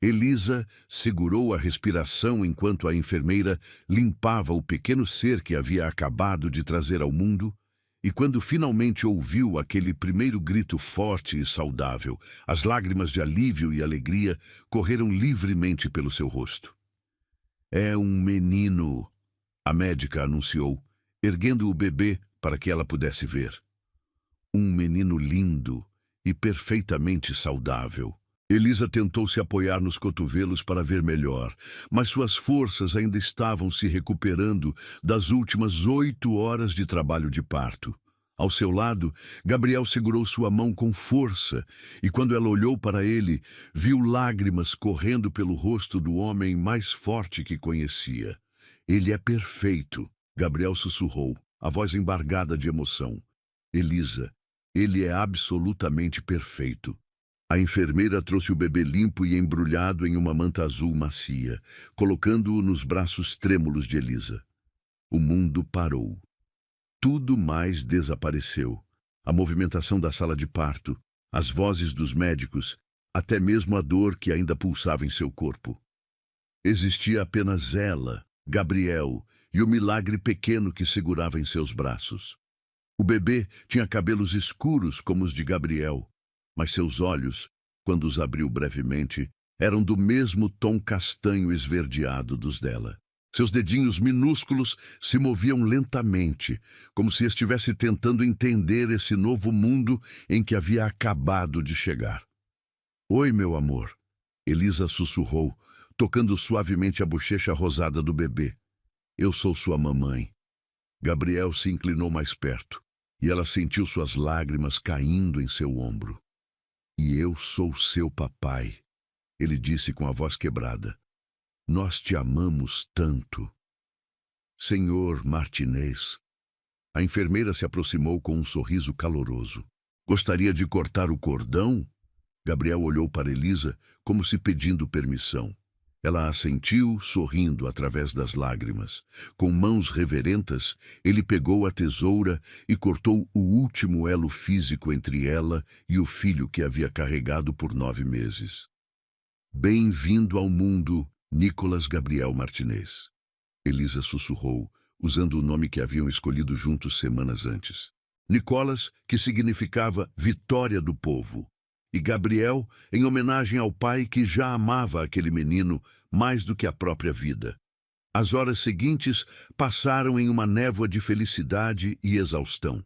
Elisa segurou a respiração enquanto a enfermeira limpava o pequeno ser que havia acabado de trazer ao mundo E quando finalmente ouviu aquele primeiro grito forte e saudável, as lágrimas de alívio e alegria correram livremente pelo seu rosto. É um menino, a médica anunciou, erguendo o bebê para que ela pudesse ver. Um menino lindo e perfeitamente saudável. Elisa tentou se apoiar nos cotovelos para ver melhor, mas suas forças ainda estavam se recuperando das últimas 8 horas de trabalho de parto. Ao seu lado, Gabriel segurou sua mão com força, e quando ela olhou para ele, viu lágrimas correndo pelo rosto do homem mais forte que conhecia. Ele é perfeito, Gabriel sussurrou, a voz embargada de emoção. Elisa, ele é absolutamente perfeito. A enfermeira trouxe o bebê limpo e embrulhado em uma manta azul macia, colocando-o nos braços trêmulos de Elisa. O mundo parou. Tudo mais desapareceu. A movimentação da sala de parto, as vozes dos médicos, até mesmo a dor que ainda pulsava em seu corpo. Existia apenas ela, Gabriel, e o milagre pequeno que segurava em seus braços. O bebê tinha cabelos escuros como os de Gabriel, mas seus olhos, quando os abriu brevemente, eram do mesmo tom castanho esverdeado dos dela. Seus dedinhos minúsculos se moviam lentamente, como se estivesse tentando entender esse novo mundo em que havia acabado de chegar. "Oi, meu amor", Elisa sussurrou, tocando suavemente a bochecha rosada do bebê. "Eu sou sua mamãe." Gabriel se inclinou mais perto, e ela sentiu suas lágrimas caindo em seu ombro. "E eu sou seu papai", ele disse com a voz quebrada. "Nós te amamos tanto." "Senhor Martinez." A enfermeira se aproximou com um sorriso caloroso. "Gostaria de cortar o cordão?" Gabriel olhou para Elisa como se pedindo permissão. Ela assentiu, sorrindo através das lágrimas. Com mãos reverentas, ele pegou a tesoura e cortou o último elo físico entre ela e o filho que havia carregado por 9 meses. "Bem-vindo ao mundo, Nicolas Gabriel Martinez." Elisa sussurrou, usando o nome que haviam escolhido juntos semanas antes. Nicolas, que significava vitória do povo, e Gabriel, em homenagem ao pai que já amava aquele menino mais do que a própria vida. As horas seguintes passaram em uma névoa de felicidade e exaustão.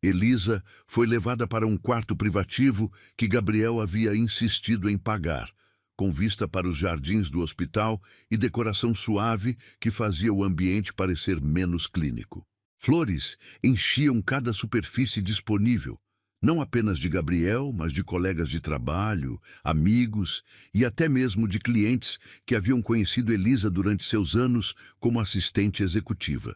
Elisa foi levada para um quarto privativo que Gabriel havia insistido em pagar, com vista para os jardins do hospital e decoração suave que fazia o ambiente parecer menos clínico. Flores enchiam cada superfície disponível, não apenas de Gabriel, mas de colegas de trabalho, amigos e até mesmo de clientes que haviam conhecido Elisa durante seus anos como assistente executiva.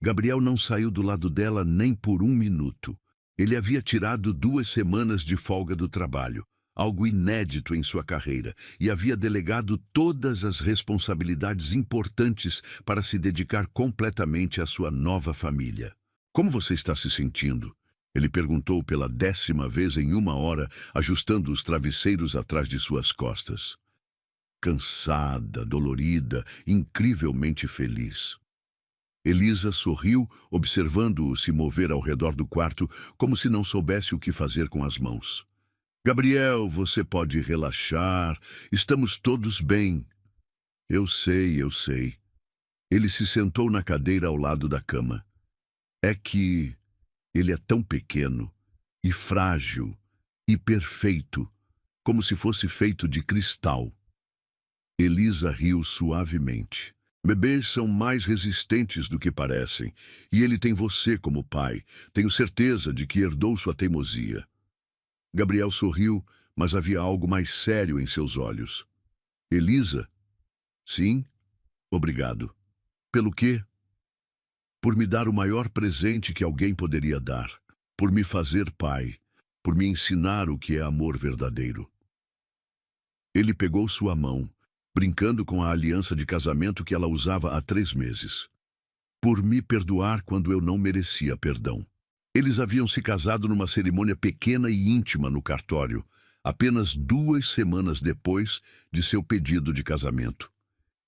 Gabriel não saiu do lado dela nem por 1 minuto. Ele havia tirado 2 semanas de folga do trabalho, algo inédito em sua carreira, e havia delegado todas as responsabilidades importantes para se dedicar completamente à sua nova família. "Como você está se sentindo?" Ele perguntou pela 10ª vez em 1 hora, ajustando os travesseiros atrás de suas costas. Cansada, dolorida, incrivelmente feliz. Elisa sorriu, observando-o se mover ao redor do quarto, como se não soubesse o que fazer com as mãos. "Gabriel, você pode relaxar. Estamos todos bem." Eu sei." Ele se sentou na cadeira ao lado da cama. "É que ele é tão pequeno, e frágil, e perfeito, como se fosse feito de cristal." Elisa riu suavemente. "Bebês são mais resistentes do que parecem, e ele tem você como pai. Tenho certeza de que herdou sua teimosia." Gabriel sorriu, mas havia algo mais sério em seus olhos. "Elisa?" "Sim, obrigado." "Pelo quê?" "Por me dar o maior presente que alguém poderia dar. Por me fazer pai. Por me ensinar o que é amor verdadeiro." Ele pegou sua mão, brincando com a aliança de casamento que ela usava há 3 meses. "Por me perdoar quando eu não merecia perdão." Eles haviam se casado numa cerimônia pequena e íntima no cartório, apenas 2 semanas depois de seu pedido de casamento.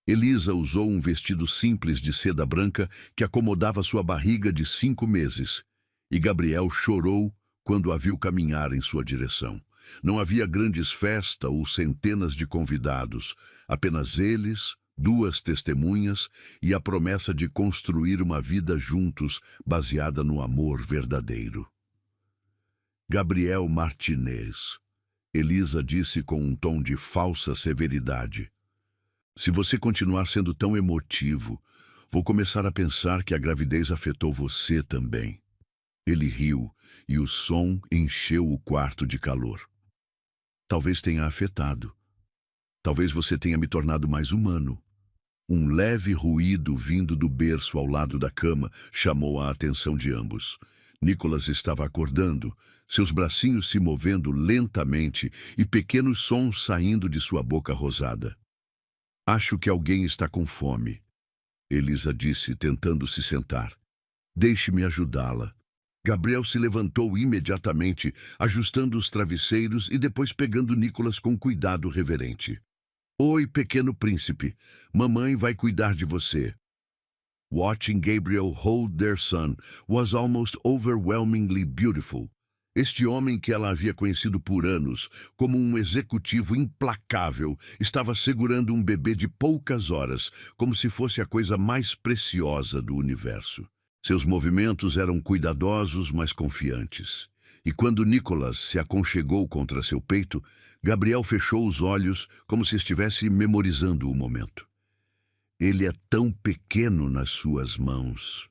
Elisa usou um vestido simples de seda branca que acomodava sua barriga de 5 meses, E Gabriel chorou quando a viu caminhar em sua direção. Não havia grandes festas ou centenas de convidados, apenas eles, duas testemunhas e a promessa de construir uma vida juntos baseada no amor verdadeiro. Gabriel Martinez, Elisa disse com um tom de falsa severidade. Se você continuar sendo tão emotivo, vou começar a pensar que a gravidez afetou você também. Ele riu e o som encheu o quarto de calor. Talvez tenha afetado. Talvez você tenha me tornado mais humano. Um leve ruído vindo do berço ao lado da cama chamou a atenção de ambos. Nicholas estava acordando, seus bracinhos se movendo lentamente e pequenos sons saindo de sua boca rosada. Acho que alguém está com fome, Elisa disse, tentando se sentar. Deixe-me ajudá-la. Gabriel se levantou imediatamente, ajustando os travesseiros e depois pegando Nicholas com cuidado reverente. Oi, pequeno príncipe. Mamãe vai cuidar de você. Watching Gabriel hold their son was almost overwhelmingly beautiful. Este homem que ela havia conhecido por anos, como um executivo implacável, estava segurando um bebê de poucas horas, como se fosse a coisa mais preciosa do universo. Seus movimentos eram cuidadosos, mas confiantes. E quando Nicholas se aconchegou contra seu peito, Gabriel fechou os olhos como se estivesse memorizando o momento. Ele é tão pequeno nas suas mãos.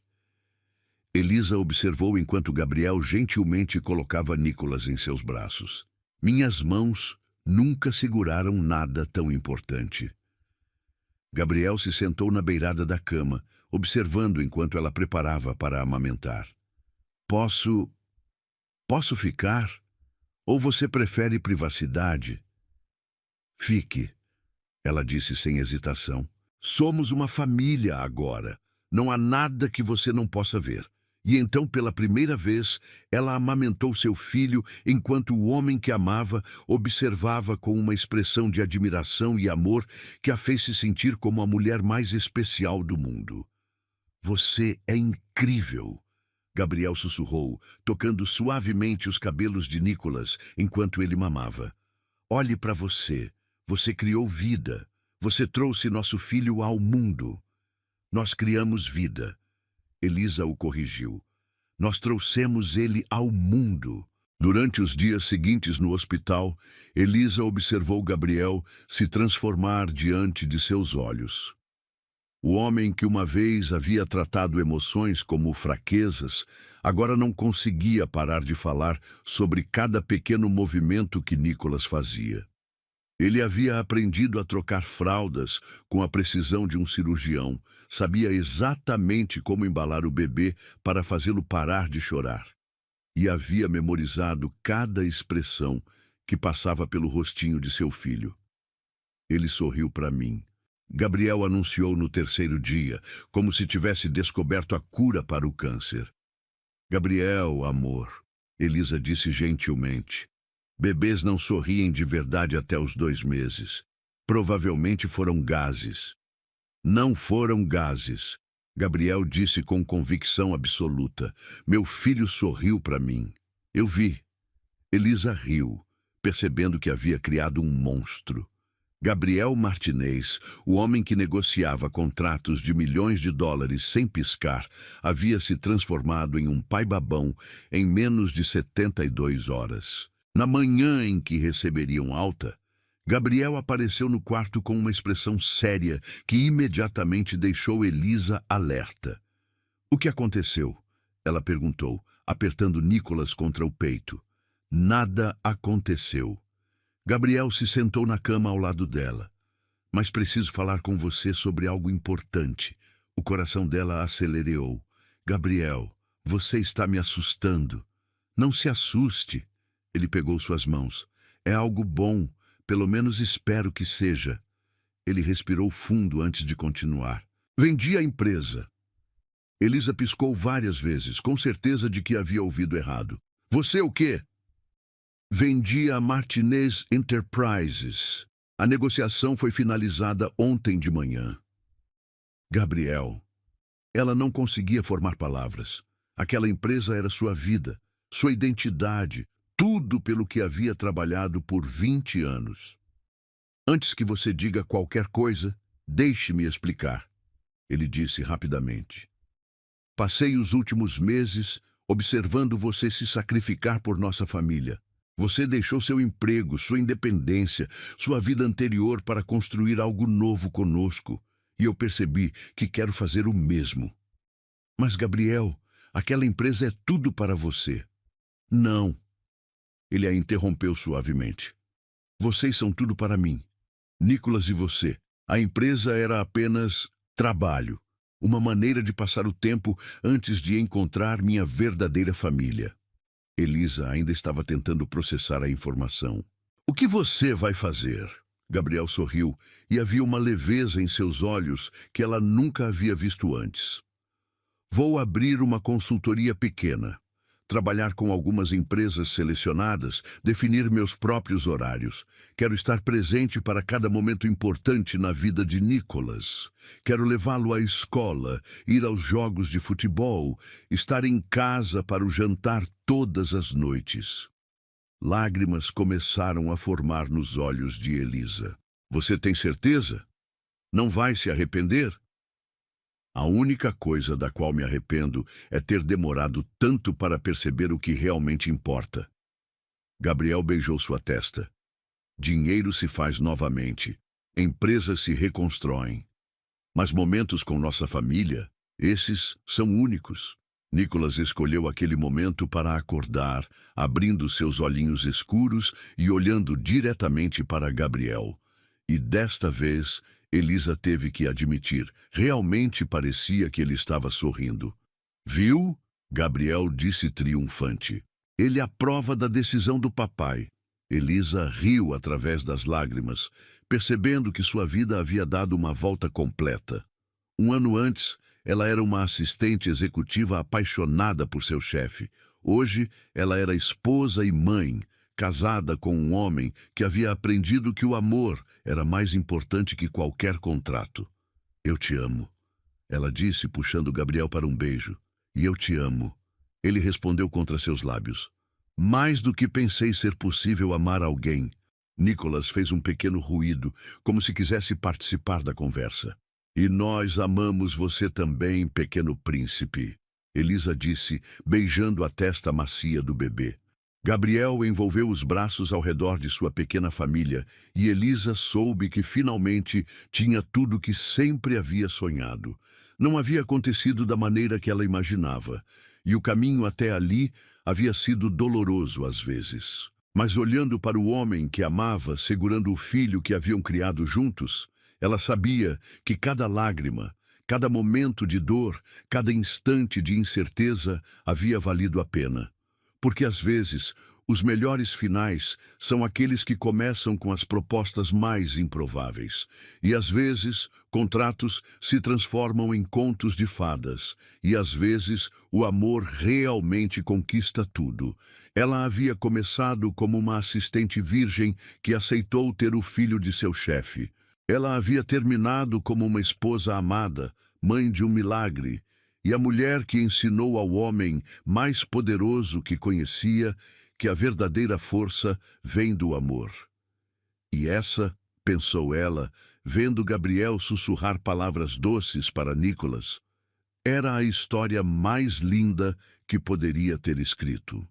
Elisa observou enquanto Gabriel gentilmente colocava Nicholas em seus braços. Minhas mãos nunca seguraram nada tão importante. Gabriel se sentou na beirada da cama, observando enquanto ela preparava para amamentar. Posso ficar? Ou você prefere privacidade? Fique, ela disse sem hesitação. Somos uma família agora. Não há nada que você não possa ver. E então, pela primeira vez, ela amamentou seu filho enquanto o homem que amava observava com uma expressão de admiração e amor que a fez se sentir como a mulher mais especial do mundo. Você é incrível, Gabriel sussurrou, tocando suavemente os cabelos de Nicholas enquanto ele mamava. Olhe para você. Você criou vida. Você trouxe nosso filho ao mundo. Nós criamos vida. Elisa o corrigiu. Nós trouxemos ele ao mundo. Durante os dias seguintes no hospital, Elisa observou Gabriel se transformar diante de seus olhos. O homem que uma vez havia tratado emoções como fraquezas, agora não conseguia parar de falar sobre cada pequeno movimento que Nicholas fazia. Ele havia aprendido a trocar fraldas com a precisão de um cirurgião, sabia exatamente como embalar o bebê para fazê-lo parar de chorar. E havia memorizado cada expressão que passava pelo rostinho de seu filho. Ele sorriu para mim. Gabriel anunciou no terceiro dia, como se tivesse descoberto a cura para o câncer. Gabriel, amor, Elisa disse gentilmente. Bebês não sorriem de verdade até os 2 meses. Provavelmente foram gases. Não foram gases, Gabriel disse com convicção absoluta. Meu filho sorriu para mim. Eu vi. Elisa riu, percebendo que havia criado um monstro. Gabriel Martinez, o homem que negociava contratos de milhões de dólares sem piscar, havia se transformado em um pai-babão em menos de 72 horas. Na manhã em que receberiam alta, Gabriel apareceu no quarto com uma expressão séria que imediatamente deixou Elisa alerta. O que aconteceu? Ela perguntou, apertando Nicholas contra o peito. Nada aconteceu. Gabriel se sentou na cama ao lado dela. Mas preciso falar com você sobre algo importante. O coração dela acelerou. Gabriel, você está me assustando. Não se assuste. Ele pegou suas mãos. É algo bom, pelo menos espero que seja. Ele respirou fundo antes de continuar. Vendi a empresa. Elisa piscou várias vezes, com certeza de que havia ouvido errado. Você o quê? Vendi a Martinez Enterprises. A negociação foi finalizada ontem de manhã. Gabriel. Ela não conseguia formar palavras. Aquela empresa era sua vida, sua identidade, tudo pelo que havia trabalhado por 20 anos. Antes que você diga qualquer coisa, deixe-me explicar, ele disse rapidamente. Passei os últimos meses observando você se sacrificar por nossa família. Você deixou seu emprego, sua independência, sua vida anterior para construir algo novo conosco. E eu percebi que quero fazer o mesmo. Mas, Gabriel, aquela empresa é tudo para você. Não. Ele a interrompeu suavemente. Vocês são tudo para mim. Nicholas e você. A empresa era apenas trabalho. Uma maneira de passar o tempo antes de encontrar minha verdadeira família. Elisa ainda estava tentando processar a informação. O que você vai fazer? Gabriel sorriu e havia uma leveza em seus olhos que ela nunca havia visto antes. Vou abrir uma consultoria pequena, trabalhar com algumas empresas selecionadas, definir meus próprios horários. Quero estar presente para cada momento importante na vida de Nicholas. Quero levá-lo à escola, ir aos jogos de futebol, estar em casa para o jantar todas as noites. Lágrimas começaram a formar nos olhos de Elisa. Você tem certeza? Não vai se arrepender? A única coisa da qual me arrependo é ter demorado tanto para perceber o que realmente importa. Gabriel beijou sua testa. Dinheiro se faz novamente. Empresas se reconstroem. Mas momentos com nossa família, esses são únicos. Nicholas escolheu aquele momento para acordar, abrindo seus olhinhos escuros e olhando diretamente para Gabriel. E desta vez, Elisa teve que admitir, realmente parecia que ele estava sorrindo. Viu? Gabriel disse triunfante. Ele aprova da decisão do papai. Elisa riu através das lágrimas, percebendo que sua vida havia dado uma volta completa. Um ano antes, ela era uma assistente executiva apaixonada por seu chefe. Hoje, ela era esposa e mãe, casada com um homem que havia aprendido que o amor era mais importante que qualquer contrato. Eu te amo, ela disse, puxando Gabriel para um beijo. E eu te amo. Ele respondeu contra seus lábios. Mais do que pensei ser possível amar alguém. Nicholas fez um pequeno ruído, como se quisesse participar da conversa. E nós amamos você também, pequeno príncipe, Elisa disse, beijando a testa macia do bebê. Gabriel envolveu os braços ao redor de sua pequena família e Elisa soube que finalmente tinha tudo que sempre havia sonhado. Não havia acontecido da maneira que ela imaginava, e o caminho até ali havia sido doloroso às vezes. Mas olhando para o homem que amava, segurando o filho que haviam criado juntos, ela sabia que cada lágrima, cada momento de dor, cada instante de incerteza havia valido a pena. Porque às vezes, os melhores finais são aqueles que começam com as propostas mais improváveis. E às vezes, contratos se transformam em contos de fadas. E às vezes, o amor realmente conquista tudo. Ela havia começado como uma assistente virgem que aceitou ter o filho de seu chefe. Ela havia terminado como uma esposa amada, mãe de um milagre, e a mulher que ensinou ao homem mais poderoso que conhecia que a verdadeira força vem do amor. E essa, pensou ela, vendo Gabriel sussurrar palavras doces para Nicholas, era a história mais linda que poderia ter escrito.